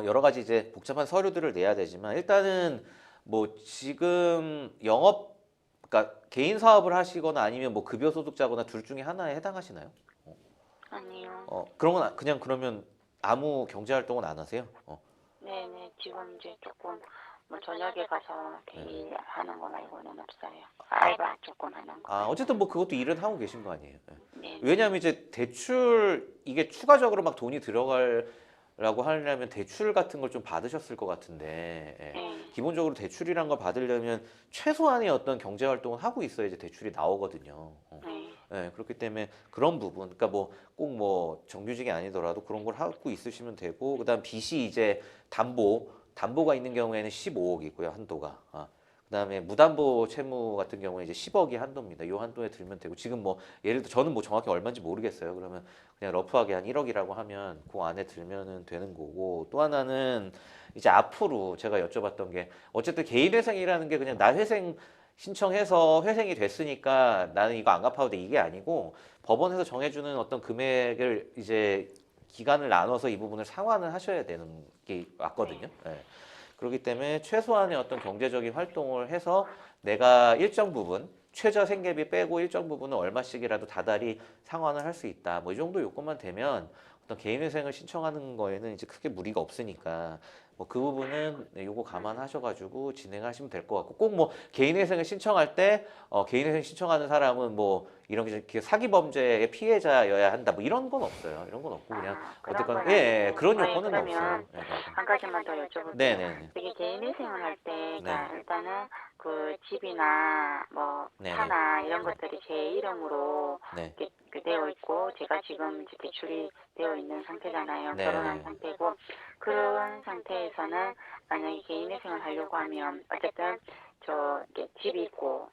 여러 가지 이제 복잡한 서류들을 내야 되지만 일단은 뭐 지금 그러니까 개인 사업을 하시거나 아니면 뭐 급여 소득자거나 둘 중에 하나에 해당하시나요? 아니요. 그런 건 그냥 그러면 아무 경제 활동은 안 하세요? 네네. 지금 이제 조금 뭐 저녁에 가서 이렇게 일하는 거 말고는 없어요. 알바 조금 하는 거. 어쨌든 뭐 그것도 일은 하고 계신 거 아니에요? 네. 왜냐하면 이제 대출 이게 추가적으로 막 돈이 들어가려고 하려면 대출 같은 걸 좀 받으셨을 것 같은데 네. 기본적으로 대출이란 걸 받으려면 최소한의 어떤 경제 활동을 하고 있어야지 대출이 나오거든요. 네. 네, 그렇기 때문에 그런 부분, 그러니까 뭐 꼭 뭐 정규직이 아니더라도 그런 걸 하고 있으시면 되고, 그다음 빚이 이제 담보가 있는 경우에는 15억이고요 한도가. 그다음에 무담보 채무 같은 경우에 이제 10억이 한도입니다. 이 한도에 들면 되고 지금 뭐 예를 들어 저는 뭐 정확히 얼마인지 모르겠어요. 그러면 그냥 러프하게 한 1억이라고 하면 그 안에 들면은 되는 거고 또 하나는 이제 앞으로 제가 여쭤봤던 게 어쨌든 개인회생이라는 게 그냥 나 회생 신청해서 회생이 됐으니까 나는 이거 안 갚아도 돼 이게 아니고 법원에서 정해주는 어떤 금액을 이제 기간을 나눠서 이 부분을 상환을 하셔야 되는 게 맞거든요. 예. 그렇기 때문에 최소한의 어떤 경제적인 활동을 해서 내가 일정 부분 최저 생계비 빼고 일정 부분은 얼마씩이라도 다달이 상환을 할 수 있다. 뭐 이 정도 요건만 되면 어떤 개인회생을 신청하는 거에는 이제 크게 무리가 없으니까 뭐 그 부분은 요거 감안하셔가지고 진행하시면 될 것 같고 꼭 뭐 개인회생을 신청할 때 개인회생 신청하는 사람은 뭐 이런 게 사기 범죄의 피해자여야 한다. 뭐 이런 건 없어요. 이런 건 없고 그냥 그런 어쨌거나 건 예, 그런 아니고. 요건은 그러면 없어요. 한 가지만 더 여쭤볼게요. 네네네. 이게 개인회생을 할 때가 네. 일단은 그 집이나 뭐 네네. 차나 이런 것들이 제 이름으로 네. 이렇게 되어 있고 제가 지금 이제 대출이 되어 있는 상태잖아요. 네. 결혼한 상태고 그런 상태에서는 만약에 개인회생을 하려고 하면 어쨌든 저 이렇게 집이 있고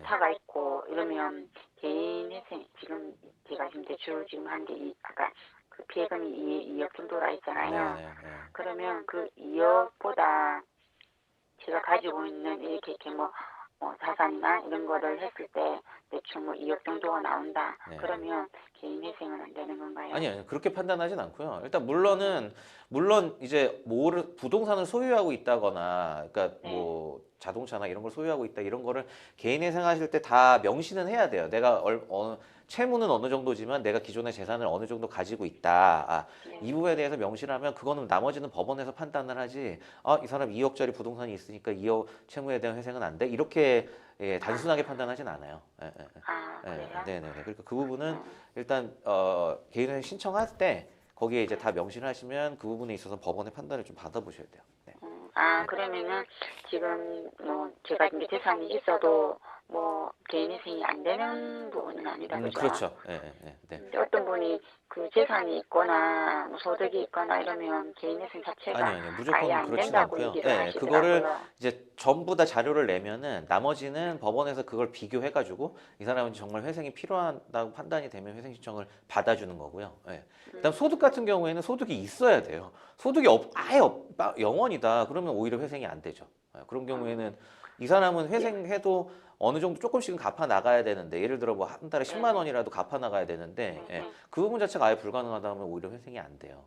차가 있고 이러면 개인회생 지금 제가 지금 대출 지금 한 게 아까 그 피해금이 2억 정도라 했잖아요. 네네. 그러면 그 2억보다 제가 가지고 있는 이렇게 뭐 자산이나 이런 거를 했을 때 대충 뭐 2억 정도가 나온다. 네. 그러면 개인회생은 안 되는 건가요? 아니요, 그렇게 판단하진 않고요. 일단 물론 이제 뭐를 부동산을 소유하고 있다거나, 그러니까 뭐 자동차나 이런 걸 소유하고 있다 이런 거를 개인회생하실 때 다 명시는 해야 돼요. 내가 채무는 어느 정도지만 내가 기존의 재산을 어느 정도 가지고 있다. 이 부분에 대해서 명시를 하면 그거는 나머지는 법원에서 판단을 하지. 이 사람 2억짜리 부동산이 있으니까 2억 채무에 대한 회생은 안 돼. 이렇게 예, 단순하게 판단하진 않아요. 예, 예, 예. 아, 예, 그래요? 네네네. 그러니까 그 부분은 음. 일단 개인회생 신청할 때 거기에 이제 다 명시를 하시면 그 부분에 있어서 법원의 판단을 좀 받아보셔야 돼요. 네. 아, 네. 그러면은 지금 뭐 제가 이제 재산이 있어도 뭐 개인회생이 안 되는 부분은 아니다, 그죠? 그렇죠. 예, 예, 예. 네. 근데 어떤 분이 그 재산이 있거나 뭐 소득이 있거나 이러면 개인회생 자체가 아니요, 아니요. 아예 무조건 안 그렇진 된다고 않고요. 얘기를 예, 그거를 하시더라고요. 이제 전부 다 자료를 내면은 나머지는 법원에서 그걸 비교해가지고 이 사람은 정말 회생이 필요하다고 판단이 되면 회생 신청을 받아주는 거고요. 예. 그다음 소득 같은 경우에는 소득이 있어야 돼요. 소득이 아예 영원이다. 그러면 오히려 회생이 안 되죠. 예, 그런 경우에는 이 사람은 회생해도 어느 정도 조금씩은 갚아 나가야 되는데 예를 들어 뭐 한 달에 10만 원이라도 갚아 나가야 되는데 예, 그 부분 자체가 아예 불가능하다면 오히려 회생이 안 돼요.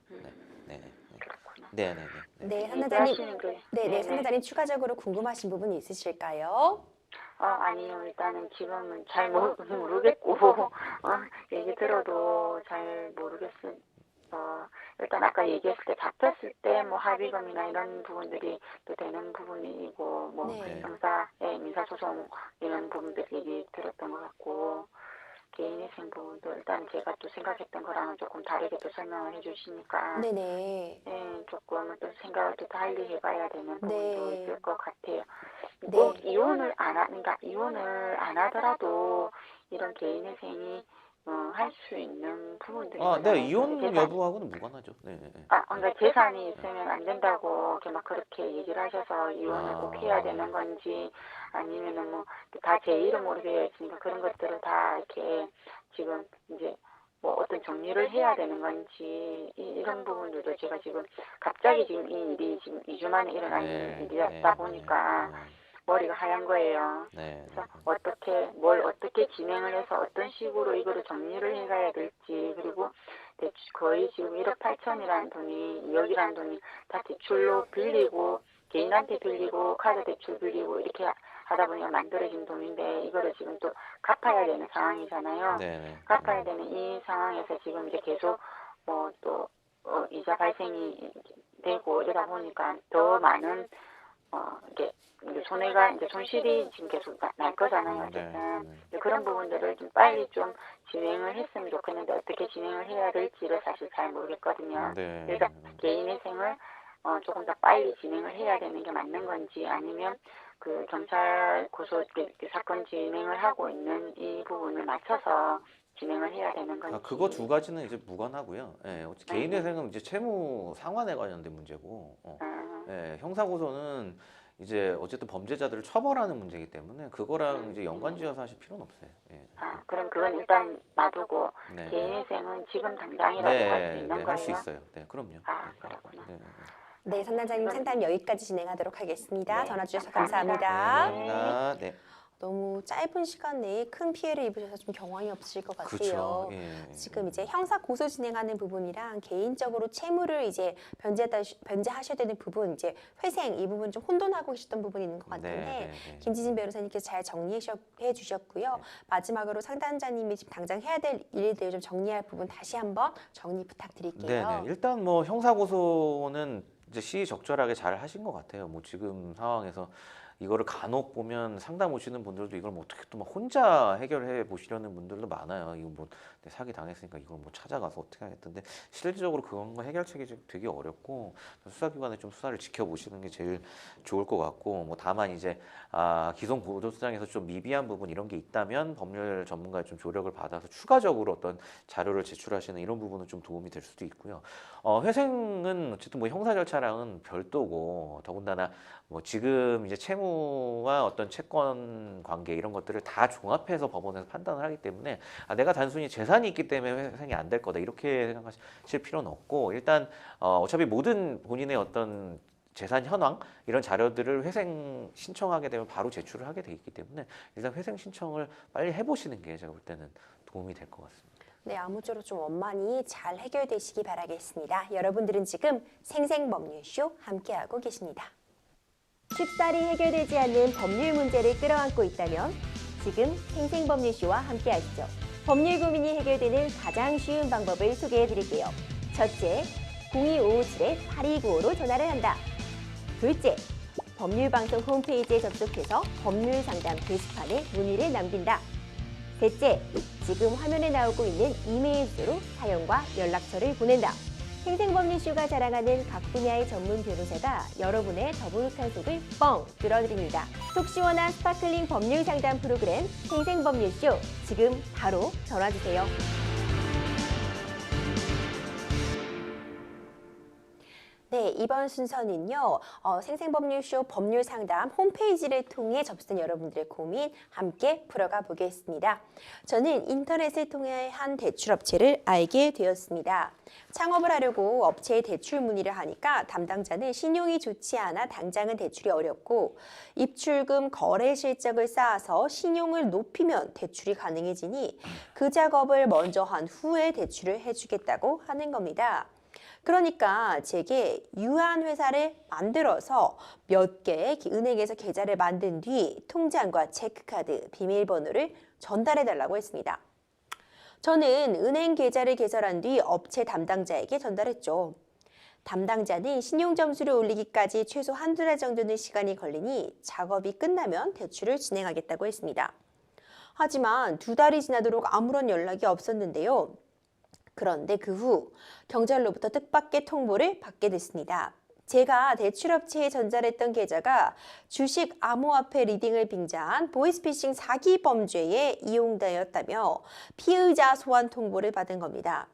네, 네, 네, 그렇구나. 네, 네, 네. 네, 얘기하시는 상담자님. 게 네, 네, 네네. 상담자님 추가적으로 궁금하신 부분이 있으실까요? 아니요. 일단은 지금은 잘 모르겠고, 얘기 들어도 잘 모르겠어요. 일단 아까 얘기했을 때 잡혔을 때 뭐 합의금이나 이런 부분들이 또 되는 부분이고, 뭐 네. 형사의 민사소송 이런 부분들 얘기 들었던 것 같고, 개인회생 부분도 일단 제가 또 생각했던 거랑은 조금 다르게 또 설명을 해주시니까, 네네. 조금 또 생각을 또 달리 해봐야 되는 부분도 네. 있을 것 같아요. 네. 꼭 이혼을 그러니까 이혼을 안 하더라도 이런 개인회생이 할 수 있는 부분들이 네, 있잖아요. 이혼 여부하고는 무관하죠. 네, 네, 네. 그러니까 재산이 있으면 안 된다고 이렇게 막 그렇게 얘기를 하셔서 이혼을 꼭 해야 아. 되는 건지 아니면은 뭐 다 제 이름으로 되어 있으니까 그런 것들을 다 이렇게 지금 이제 뭐 어떤 정리를 해야 되는 건지 이런 부분들도 제가 지금 갑자기 지금 이 일이 지금 2주 만에 일어난 네, 일이다 네, 보니까 네, 머리가 하얀 거예요. 네, 그래서 뭘 어떻게 진행을 해서 어떤 식으로 이거를 정리를 해가야 될지, 그리고 거의 지금 1억 8천이라는 돈이, 2억이라는 돈이 다 대출로 빌리고, 개인한테 빌리고, 카드 대출 빌리고, 이렇게 하다 보니까 만들어진 돈인데, 이거를 지금 또 갚아야 되는 상황이잖아요. 네, 네. 갚아야 되는 이 상황에서 지금 이제 계속 또 이자 발생이 되고 이러다 보니까 더 많은 이게 손해가 이제 손실이 지금 계속 날 거잖아요. 어쨌든 그런 부분들을 좀 빨리 좀 진행을 했으면 좋겠는데 어떻게 진행을 해야 될지를 사실 잘 모르겠거든요. 네. 그래서 개인회생을 조금 더 빨리 진행을 해야 되는 게 맞는 건지 아니면 그 경찰 고소 사건 진행을 하고 있는 이 부분을 맞춰서 진행을 해야 되는 건지. 그거 두 가지는 이제 무관하고요. 예, 개인회생은 이제 채무 상환에 관련된 문제고, 예, 형사고소는 이제 어쨌든 범죄자들을 처벌하는 문제이기 때문에 그거랑 이제 연관지어서 하실 필요는 없어요. 예. 그럼 그건 일단 놔두고 네. 개인회생은 지금 당장이라도 할 수 네, 있는 네, 거예요? 할 수 있어요. 네, 그럼요. 그렇구나. 네, 네. 네, 상담자님 상담 여기까지 진행하도록 하겠습니다. 네, 전화 주셔서 네, 감사합니다. 감사합니다. 네. 너무 짧은 시간 내에 큰 피해를 입으셔서 좀 경황이 없으실 것 같아요. 그렇죠. 예. 지금 이제 형사 고소 진행하는 부분이랑 개인적으로 채무를 이제 변제하셔야 되는 부분, 이제 회생 이 부분 좀 혼돈하고 계셨던 부분이 있는 것 같은데 네. 김지진 변호사님께서 잘 정리해 주셨고요. 마지막으로 상담자님이 지금 당장 해야 될 일들 좀 정리할 부분 다시 한번 정리 부탁드릴게요. 네. 일단 뭐 형사 고소는 이제 시의적절하게 잘 하신 것 같아요. 뭐 지금 상황에서 이거를 간혹 보면 상담 오시는 분들도 이걸 뭐 어떻게 또 막 혼자 해결해 보시려는 분들도 많아요. 이거 뭐 사기 당했으니까 이걸 뭐 찾아가서 어떻게 하겠던데 실질적으로 그런 거 해결책이 지금 되게 어렵고 수사기관에 좀 수사를 지켜보시는 게 제일 좋을 것 같고 뭐 다만 이제 기성 보도수장에서 좀 미비한 부분 이런 게 있다면 법률 전문가의 좀 조력을 받아서 추가적으로 어떤 자료를 제출하시는 이런 부분은 좀 도움이 될 수도 있고요. 회생은 어쨌든 뭐 형사 절차랑은 별도고 더군다나 뭐 지금 이제 채무와 어떤 채권 관계 이런 것들을 다 종합해서 법원에서 판단을 하기 때문에 내가 단순히 재산이 있기 때문에 회생이 안 될 거다 이렇게 생각하실 필요는 없고 일단 어차피 모든 본인의 어떤 재산 현황 이런 자료들을 회생 신청하게 되면 바로 제출을 하게 돼 있기 때문에 일단 회생 신청을 빨리 해보시는 게 제가 볼 때는 도움이 될 것 같습니다. 네, 아무쪼록 좀 원만히 잘 해결되시기 바라겠습니다. 여러분들은 지금 생생법률쇼 함께하고 계십니다. 쉽사리 해결되지 않는 법률 문제를 끌어안고 있다면 지금 생생법률쇼와 함께하시죠. 법률 고민이 해결되는 가장 쉬운 방법을 소개해드릴게요. 첫째, 02-557-8295로 전화를 한다. 둘째, 법률방송 홈페이지에 접속해서 법률상담 게시판에 문의를 남긴다. 셋째, 지금 화면에 나오고 있는 이메일 주소로 사연과 연락처를 보낸다. 생생법률쇼가 자랑하는 각 분야의 전문 변호사가 여러분의 더부룩한 속을 뻥 뚫어드립니다. 속 시원한 스파클링 법률 상담 프로그램 생생법률쇼, 지금 바로 전화주세요. 네, 이번 순서는요. 생생법률쇼 법률상담 홈페이지를 통해 접수된 여러분들의 고민 함께 풀어가 보겠습니다. 저는 인터넷을 통해 한 대출업체를 알게 되었습니다. 창업을 하려고 업체에 대출 문의를 하니까 담당자는 신용이 좋지 않아 당장은 대출이 어렵고 입출금 거래 실적을 쌓아서 신용을 높이면 대출이 가능해지니 그 작업을 먼저 한 후에 대출을 해주겠다고 하는 겁니다. 그러니까 제게 유한 회사를 만들어서 몇 개의 은행에서 계좌를 만든 뒤 통장과 체크카드, 비밀번호를 전달해 달라고 했습니다. 저는 은행 계좌를 개설한 뒤 업체 담당자에게 전달했죠. 담당자는 신용점수를 올리기까지 최소 한두 달 정도는 시간이 걸리니 작업이 끝나면 대출을 진행하겠다고 했습니다. 하지만 2달이 지나도록 아무런 연락이 없었는데요. 그런데 그 후 경찰로부터 뜻밖의 통보를 받게 됐습니다. 제가 대출업체에 전달했던 계좌가 주식 암호화폐 리딩을 빙자한 보이스피싱 사기 범죄에 이용되었다며 피의자 소환 통보를 받은 겁니다.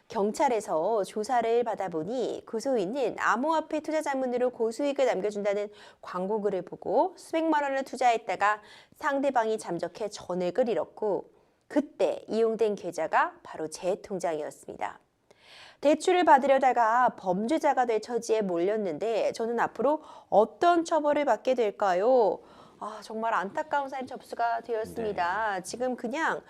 경찰에서 조사를 받아보니 고소인은 암호화폐 투자 자문으로 고수익을 남겨준다는 광고글을 보고 수백만 원을 투자했다가 상대방이 잠적해 전액을 잃었고 그때 이용된 계좌가 바로 제 통장이었습니다. 대출을 받으려다가 범죄자가 될 처지에 몰렸는데 저는 앞으로 어떤 처벌을 받게 될까요? 정말 안타까운 사연 접수가 되었습니다. 네. 지금 그냥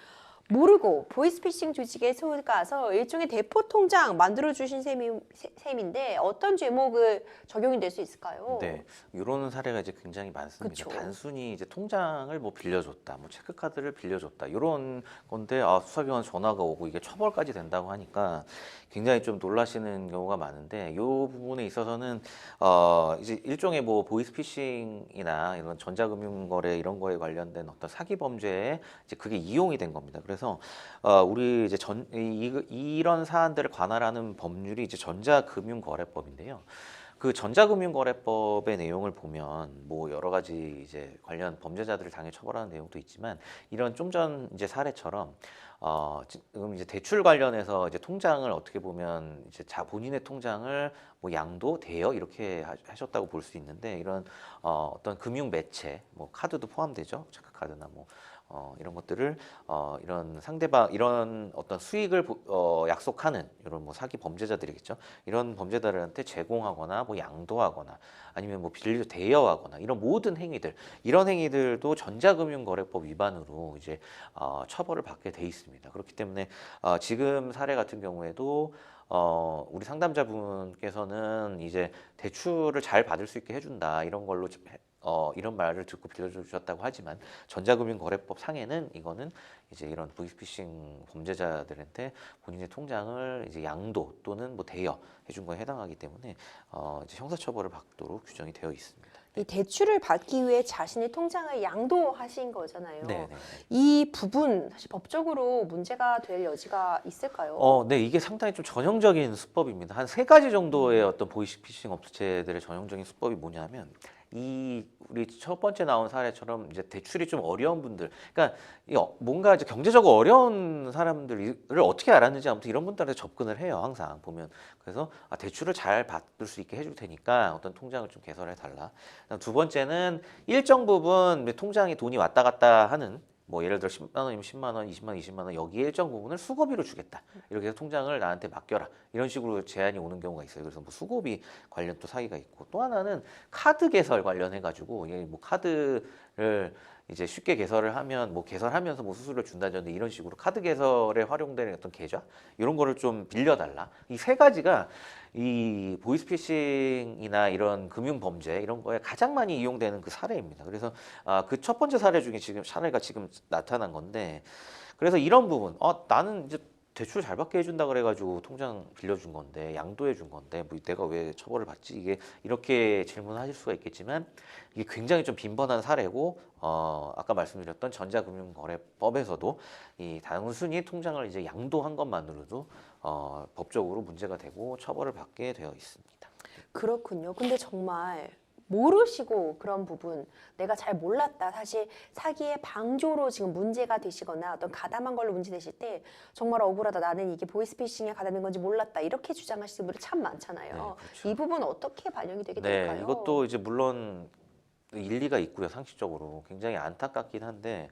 모르고 보이스피싱 조직에 속아서 일종의 대포 통장 만들어주신 셈인데 어떤 죄목을 적용이 될 수 있을까요? 네, 이런 사례가 이제 굉장히 많습니다. 그쵸. 단순히 이제 통장을 뭐 빌려줬다, 뭐 체크카드를 빌려줬다 이런 건데 수사기관 전화가 오고 이게 처벌까지 된다고 하니까 굉장히 좀 놀라시는 경우가 많은데 이 부분에 있어서는 이제 일종의 뭐 보이스피싱이나 이런 전자금융거래 이런 거에 관련된 어떤 사기 범죄에 이제 그게 이용이 된 겁니다. 그래서 우리 이제 이런 사안들을 관할하는 법률이 이제 전자금융거래법인데요. 그 전자금융거래법의 내용을 보면 뭐 여러 가지 이제 관련 범죄자들을 당해 처벌하는 내용도 있지만 이런 좀 전 이제 사례처럼 지금 이제 대출 관련해서 이제 통장을 어떻게 보면 이제 본인의 통장을 뭐 양도 대여 이렇게 하셨다고 볼 수 있는데 이런 어떤 금융 매체 뭐 카드도 포함되죠. 체크카드나 뭐 이런 것들을 이런 상대방 이런 어떤 수익을 약속하는 이런 뭐 사기 범죄자들이겠죠. 이런 범죄자들한테 제공하거나 뭐 양도하거나 아니면 뭐 빌려 대여하거나 이런 모든 행위들 이런 행위들도 전자금융거래법 위반으로 이제 처벌을 받게 돼 있습니다. 그렇기 때문에 지금 사례 같은 경우에도 우리 상담자분께서는 이제 대출을 잘 받을 수 있게 해준다 이런 걸로 이런 말을 듣고 빌려주셨다고 하지만 전자금융거래법 상에는 이거는 이제 이런 보이스피싱 범죄자들한테 본인의 통장을 이제 양도 또는 뭐 대여 해준 거에 해당하기 때문에 이제 형사처벌을 받도록 규정이 되어 있습니다. 이 대출을 받기 위해 자신의 통장을 양도하신 거잖아요. 네. 이 부분 사실 법적으로 문제가 될 여지가 있을까요? 네, 이게 상당히 좀 전형적인 수법입니다. 한 3가지 정도의 어떤 보이스피싱 업체들의 전형적인 수법이 뭐냐면 우리 첫 번째 나온 사례처럼 이제 대출이 좀 어려운 분들, 그러니까 뭔가 이제 경제적으로 어려운 사람들을 어떻게 알았는지 아무튼 이런 분들한테 접근을 해요. 항상 보면. 그래서 대출을 잘 받을 수 있게 해줄 테니까 어떤 통장을 좀 개설해 달라. 두 번째는 일정 부분 통장에 돈이 왔다 갔다 하는 뭐 예를 들어 10만 원이면 10만 원, 20만 원, 20만 원 여기에 일정 부분을 수고비로 주겠다. 이렇게 해서 통장을 나한테 맡겨라. 이런 식으로 제안이 오는 경우가 있어요. 그래서 뭐 수고비 관련 또 사기가 있고 또 하나는 카드 개설 관련해 가지고 뭐 카드를 이제 쉽게 개설을 하면 뭐 개설하면서 뭐 수수료를 준다든지 이런 식으로 카드 개설에 활용되는 어떤 계좌 이런 거를 좀 빌려달라. 이 3가지가 이 보이스피싱이나 이런 금융 범죄 이런 거에 가장 많이 이용되는 그 사례입니다. 그래서 그 첫 번째 사례 중에 지금 사례가 지금 나타난 건데 그래서 이런 부분 나는 이제 대출 잘 받게 해준다 그래가지고 통장 빌려준 건데 양도해 준 건데 뭐 내가 왜 처벌을 받지? 이게 이렇게 질문하실 수가 있겠지만 이게 굉장히 좀 빈번한 사례고 아까 말씀드렸던 전자금융거래법에서도 이 단순히 통장을 이제 양도한 것만으로도 법적으로 문제가 되고 처벌을 받게 되어 있습니다. 그렇군요. 근데 정말 모르시고 그런 부분 내가 잘 몰랐다. 사실 사기의 방조로 지금 문제가 되시거나 어떤 가담한 걸로 문제 되실 때 정말 억울하다. 나는 이게 보이스피싱에 가담인 건지 몰랐다. 이렇게 주장하시는 분들이 참 많잖아요. 네, 그렇죠. 이 부분 어떻게 반영이 되게 네, 될까요? 이것도 이제 물론 일리가 있고요. 상식적으로 굉장히 안타깝긴 한데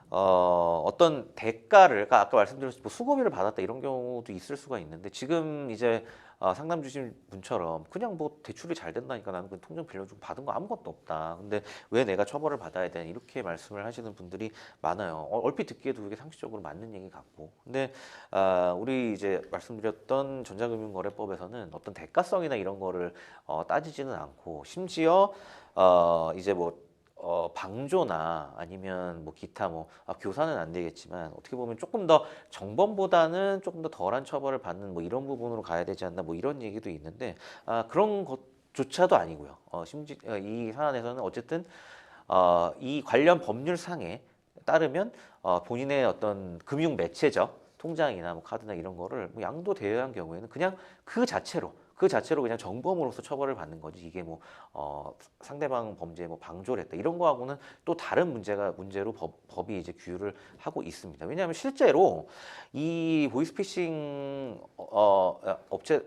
어떤 대가를 그러니까 아까 말씀드렸듯이 뭐 수고비를 받았다 이런 경우도 있을 수가 있는데 지금 이제 상담 주신 분처럼 그냥 뭐 대출이 잘 된다니까 나는 그 통장 빌려주고 받은 거 아무것도 없다. 근데 왜 내가 처벌을 받아야 되냐 이렇게 말씀을 하시는 분들이 많아요. 얼핏 듣기에도 그게 상식적으로 맞는 얘기 같고. 근데 우리 이제 말씀드렸던 전자금융거래법에서는 어떤 대가성이나 이런 거를 따지지는 않고 심지어 이제 뭐 방조나 아니면 뭐 기타 뭐 교사는 안 되겠지만 어떻게 보면 조금 더 정범보다는 조금 더 덜한 처벌을 받는 뭐 이런 부분으로 가야 되지 않나 뭐 이런 얘기도 있는데 그런 것조차도 아니고요. 심지 이 사안에서는 어쨌든 이 관련 법률상에 따르면 본인의 어떤 금융 매체죠. 통장이나 뭐 카드나 이런 거를 뭐 양도 대여한 경우에는 그냥 그 자체로 그냥 정범으로서 처벌을 받는 거지 이게 뭐 상대방 범죄에 뭐 방조를 했다 이런 거하고는 또 다른 문제로 법이 이제 규율을 하고 있습니다. 왜냐하면 실제로 이 보이스피싱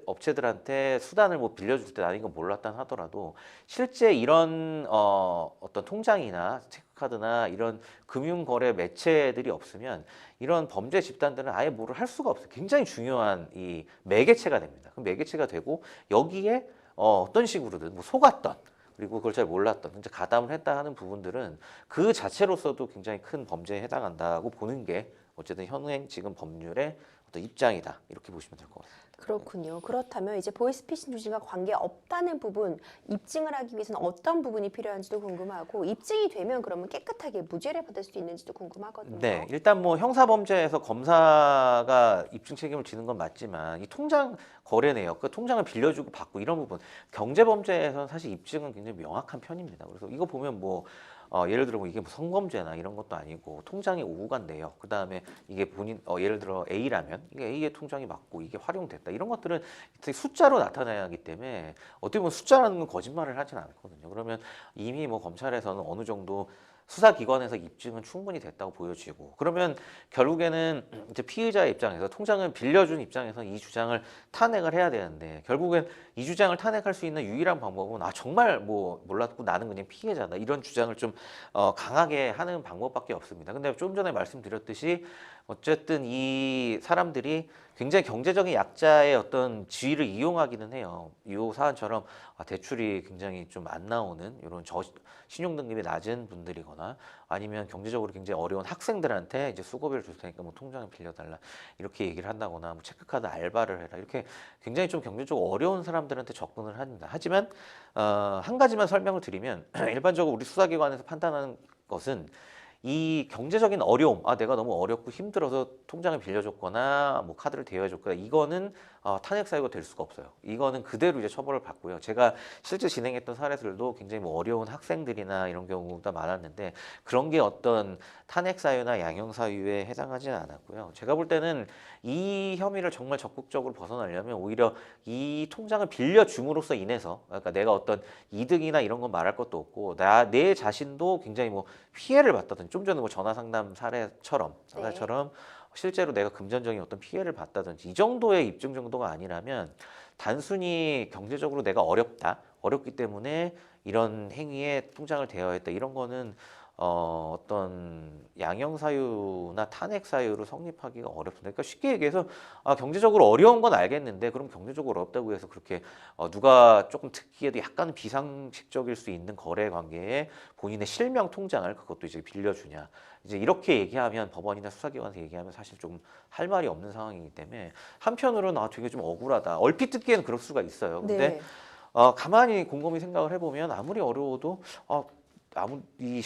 업체들한테 수단을 뭐 빌려줄 때 나는 이거 몰랐다 하더라도 실제 이런 어떤 통장이나 체크카드나 이런 금융거래 매체들이 없으면 이런 범죄 집단들은 아예 뭐를 할 수가 없어요. 굉장히 중요한 이 매개체가 됩니다. 그럼 매개체가 되고 여기에 어떤 식으로든 뭐 속았던 그리고 그걸 잘 몰랐던 진짜 가담을 했다 하는 부분들은 그 자체로서도 굉장히 큰 범죄에 해당한다고 보는 게 어쨌든 현행 지금 법률의 어떤 입장이다 이렇게 보시면 될 것 같습니다. 그렇군요. 그렇다면 이제 보이스피싱 조직과 관계 없다는 부분 입증을 하기 위해서는 어떤 부분이 필요한지도 궁금하고 입증이 되면 그러면 깨끗하게 무죄를 받을 수 있는지도 궁금하거든요. 네, 일단 뭐 형사범죄에서 검사가 입증 책임을 지는 건 맞지만 이 통장 거래 내역, 그 통장을 빌려주고 받고 이런 부분 경제범죄에서는 사실 입증은 굉장히 명확한 편입니다. 그래서 이거 보면 뭐 예를 들어 뭐 이게 뭐 성범죄나 이런 것도 아니고 통장에 오고 간 내역, 그 다음에 이게 본인 예를 들어 A라면 이게 A의 통장이 맞고 이게 활용됐다 이런 것들은 숫자로 나타나야 하기 때문에 어떻게 보면 숫자라는 건 거짓말을 하진 않거든요. 그러면 이미 뭐 검찰에서는 어느 정도 수사기관에서 입증은 충분히 됐다고 보여지고 그러면 결국에는 이제 피의자 입장에서 통장을 빌려준 입장에서 이 주장을 탄핵을 해야 되는데 결국엔 이 주장을 탄핵할 수 있는 유일한 방법은 정말 뭐 몰랐고 나는 그냥 피해자다 이런 주장을 좀 강하게 하는 방법밖에 없습니다. 근데 좀 전에 말씀드렸듯이 어쨌든 이 사람들이 굉장히 경제적인 약자의 어떤 지위를 이용하기는 해요. 이 사안처럼 대출이 굉장히 좀 안 나오는 이런 신용 등급이 낮은 분들이거나 아니면 경제적으로 굉장히 어려운 학생들한테 이제 수고비를 줄 테니까 뭐 통장을 빌려달라 이렇게 얘기를 한다거나 뭐 체크카드 알바를 해라 이렇게 굉장히 좀 경제적으로 어려운 사람들한테 접근을 합니다. 하지만 한 가지만 설명을 드리면 일반적으로 우리 수사기관에서 판단하는 것은 이 경제적인 어려움, 내가 너무 어렵고 힘들어서 통장을 빌려줬거나 뭐 카드를 대여해줬거나 이거는 탄핵 사유가 될 수가 없어요. 이거는 그대로 이제 처벌을 받고요. 제가 실제 진행했던 사례들도 굉장히 뭐 어려운 학생들이나 이런 경우가 많았는데 그런 게 어떤 탄핵 사유나 양형 사유에 해당하지는 않았고요. 제가 볼 때는 이 혐의를 정말 적극적으로 벗어나려면 오히려 이 통장을 빌려줌으로써 인해서 그러니까 내가 어떤 이득이나 이런 건 말할 것도 없고 내 자신도 굉장히 뭐 피해를 받다든지 좀 전에 뭐 전화 상담 사례처럼 실제로 내가 금전적인 어떤 피해를 받다든지 이 정도의 입증 정도가 아니라면 단순히 경제적으로 내가 어렵기 때문에 이런 행위에 통장을 대여했다 이런 거는 어떤 양형 사유나 탄핵 사유로 성립하기가 어렵습니다. 그러니까 쉽게 얘기해서 경제적으로 어려운 건 알겠는데 그럼 경제적으로 어렵다고 해서 그렇게 누가 조금 듣기에도 약간 비상식적일 수 있는 거래 관계에 본인의 실명 통장을 그것도 이제 빌려주냐 이제 이렇게 얘기하면 법원이나 수사기관에서 얘기하면 사실 좀 할 말이 없는 상황이기 때문에 한편으로는 되게 좀 억울하다. 얼핏 듣기에는 그럴 수가 있어요. 근데 네. 가만히 곰곰이 생각을 해보면 아무리 어려워도 이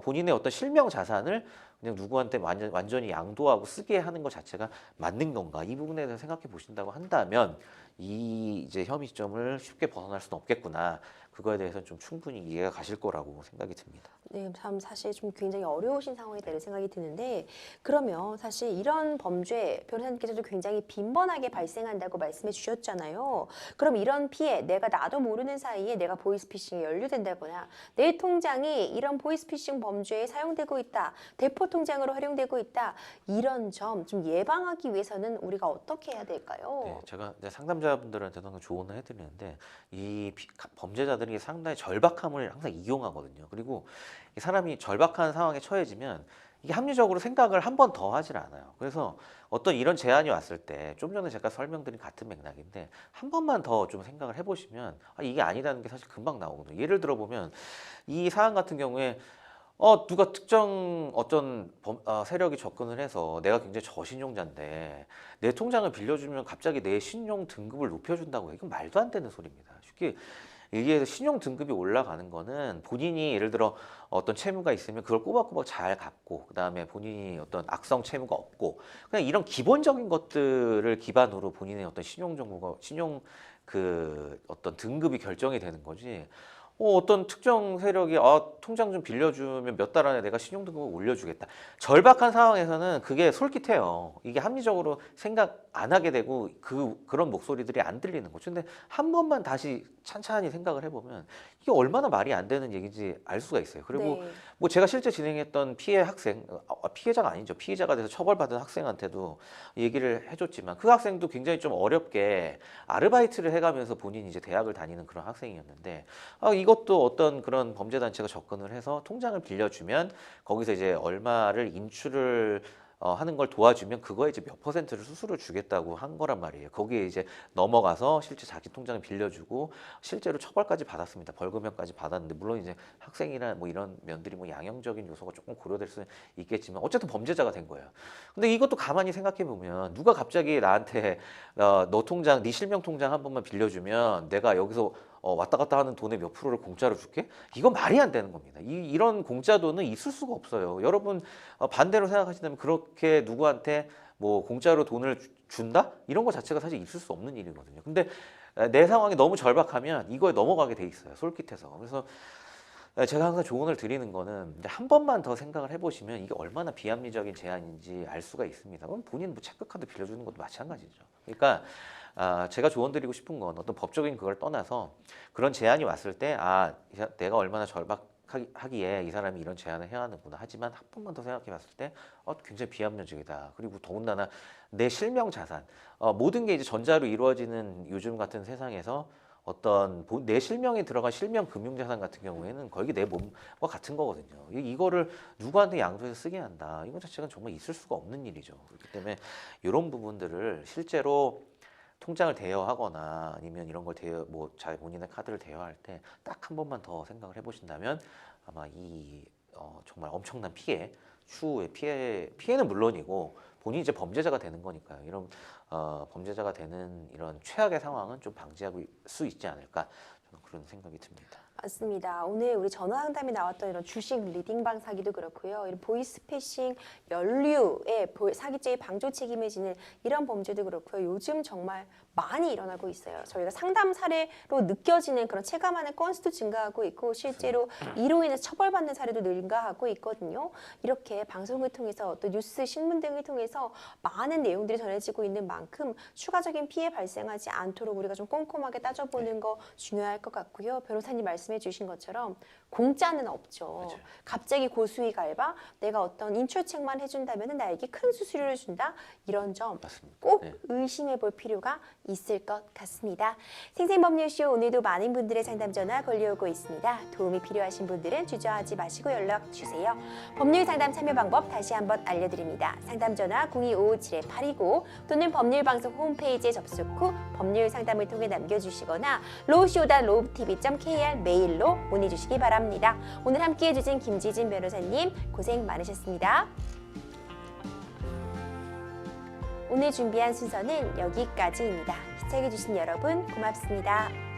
본인의 어떤 실명 자산을 그냥 누구한테 완전히 양도하고 쓰게 하는 것 자체가 맞는 건가? 이 부분에 대해서 생각해 보신다고 한다면 이 이제 혐의점을 쉽게 벗어날 수는 없겠구나. 그거에 대해서는 좀 충분히 이해가 가실 거라고 생각이 듭니다. 네, 참 사실 좀 굉장히 어려우신 상황이 되는 생각이 드는데 그러면 사실 이런 범죄 변호사님께서도 굉장히 빈번하게 발생한다고 말씀해 주셨잖아요. 그럼 이런 피해 내가 나도 모르는 사이에 내가 보이스피싱에 연루된다거나 내 통장이 이런 보이스피싱 범죄에 사용되고 있다. 대포 통장으로 활용되고 있다. 이런 점 좀 예방하기 위해서는 우리가 어떻게 해야 될까요? 네, 제가 이제 상담자분들한테도 항상 조언을 해드리는데 이 범죄자들이 상당히 절박함을 항상 이용하거든요. 그리고 이 사람이 절박한 상황에 처해지면 이게 합리적으로 생각을 한 번 더 하질 않아요. 그래서 어떤 이런 제안이 왔을 때 좀 전에 제가 설명드린 같은 맥락인데 한 번만 더 좀 생각을 해보시면 이게 아니라는 게 사실 금방 나오거든요. 예를 들어 보면 이 사안 같은 경우에 누가 특정 어떤 세력이 접근을 해서 내가 굉장히 저신용자인데 내 통장을 빌려주면 갑자기 내 신용 등급을 높여준다고 해. 이건 말도 안 되는 소리입니다. 쉽게 얘기해서 신용 등급이 올라가는 거는 본인이 예를 들어 어떤 채무가 있으면 그걸 꼬박꼬박 잘 갚고 그다음에 본인이 어떤 악성 채무가 없고 그냥 이런 기본적인 것들을 기반으로 본인의 어떤 신용 정보가 신용 그 어떤 등급이 결정이 되는 거지. 어떤 특정 세력이 통장 좀 빌려주면 몇 달 안에 내가 신용등급을 올려주겠다. 절박한 상황에서는 그게 솔깃해요. 이게 합리적으로 생각 안 하게 되고 그런 목소리들이 안 들리는 거죠. 근데 한 번만 다시 찬찬히 생각을 해보면 이게 얼마나 말이 안 되는 얘기인지 알 수가 있어요. 그리고 네. 뭐 제가 실제 진행했던 피해 학생, 피해자가 아니죠. 피해자가 돼서 처벌받은 학생한테도 얘기를 해줬지만 그 학생도 굉장히 좀 어렵게 아르바이트를 해가면서 본인이 이제 대학을 다니는 그런 학생이었는데 이것도 어떤 그런 범죄단체가 접근을 해서 통장을 빌려주면 거기서 이제 얼마를 인출을 하는 걸 도와주면 그거에 이제 몇 퍼센트를 수수료 주겠다고 한 거란 말이에요. 거기에 이제 넘어가서 실제 자기 통장을 빌려주고 실제로 처벌까지 받았습니다. 벌금형까지 받았는데 물론 이제 학생이나 뭐 이런 면들이 뭐 양형적인 요소가 조금 고려될 수 있겠지만 어쨌든 범죄자가 된 거예요. 근데 이것도 가만히 생각해 보면 누가 갑자기 나한테 너 통장, 네 실명 통장 한 번만 빌려주면 내가 여기서 왔다 갔다 하는 돈의 몇 프로를 공짜로 줄게? 이건 말이 안 되는 겁니다. 이런 공짜 돈은 있을 수가 없어요. 여러분 반대로 생각하신다면 그렇게 누구한테 뭐 공짜로 돈을 준다? 이런 거 자체가 사실 있을 수 없는 일이거든요. 근데 내 상황이 너무 절박하면 이거에 넘어가게 돼 있어요. 솔깃해서. 그래서 제가 항상 조언을 드리는 거는 이제 한 번만 더 생각을 해보시면 이게 얼마나 비합리적인 제안인지 알 수가 있습니다. 그럼 본인 뭐 체크카드 빌려주는 것도 마찬가지죠. 그러니까 제가 조언 드리고 싶은 건 어떤 법적인 그걸 떠나서 그런 제안이 왔을 때 내가 얼마나 절박하기에 이 사람이 이런 제안을 해야 하는구나. 하지만 한 번만 더 생각해 봤을 때 굉장히 비합리적이다. 그리고 더군다나 내 실명 자산 모든 게 이제 전자로 이루어지는 요즘 같은 세상에서 어떤 내 실명에 들어간 실명 금융자산 같은 경우에는 거의 내 몸과 같은 거거든요. 이거를 누구한테 양도해서 쓰게 한다. 이거 자체가 정말 있을 수가 없는 일이죠. 그렇기 때문에 이런 부분들을 실제로 통장을 대여하거나 아니면 이런 걸 본인의 카드를 대여할 때 딱 한 번만 더 생각을 해보신다면 아마 정말 엄청난 추후의 피해는 물론이고 본인이 이제 범죄자가 되는 거니까요. 이런 범죄자가 되는 이런 최악의 상황은 좀 방지할 수 있지 않을까 저는 그런 생각이 듭니다. 맞습니다. 오늘 우리 전화 상담에 나왔던 이런 주식 리딩방 사기도 그렇고요. 이런 보이스피싱 연루의 사기죄의 방조 책임을 지는 이런 범죄도 그렇고요. 요즘 정말 많이 일어나고 있어요. 저희가 상담 사례로 느껴지는 그런 체감하는 건수도 증가하고 있고 실제로 이로 인해서 처벌받는 사례도 증가하고 있거든요. 이렇게 방송을 통해서 또 뉴스, 신문 등을 통해서 많은 내용들이 전해지고 있는 만큼 추가적인 피해 발생하지 않도록 우리가 좀 꼼꼼하게 따져보는 거 중요할 것 같고요. 변호사님 말씀해 주신 것처럼 공짜는 없죠. 맞아요. 갑자기 고수익 알바, 내가 어떤 인출책만 해준다면 나에게 큰 수수료를 준다. 이런 점 꼭 의심해 볼 필요가 있을 것 같습니다. 생생법률쇼 오늘도 많은 분들의 상담 전화 걸려오고 있습니다. 도움이 필요하신 분들은 주저하지 마시고 연락 주세요. 법률 상담 참여 방법 다시 한번 알려드립니다. 상담 전화 02-557-829 또는 법률방송 홈페이지에 접속 후 법률 상담을 통해 남겨주시거나 lowshow.lowtv.kr 메일로 보내주시기 바랍니다. 오늘 함께해 주신 김지진 변호사님 고생 많으셨습니다. 오늘 준비한 순서는 여기까지입니다. 시청해주신 여러분 고맙습니다.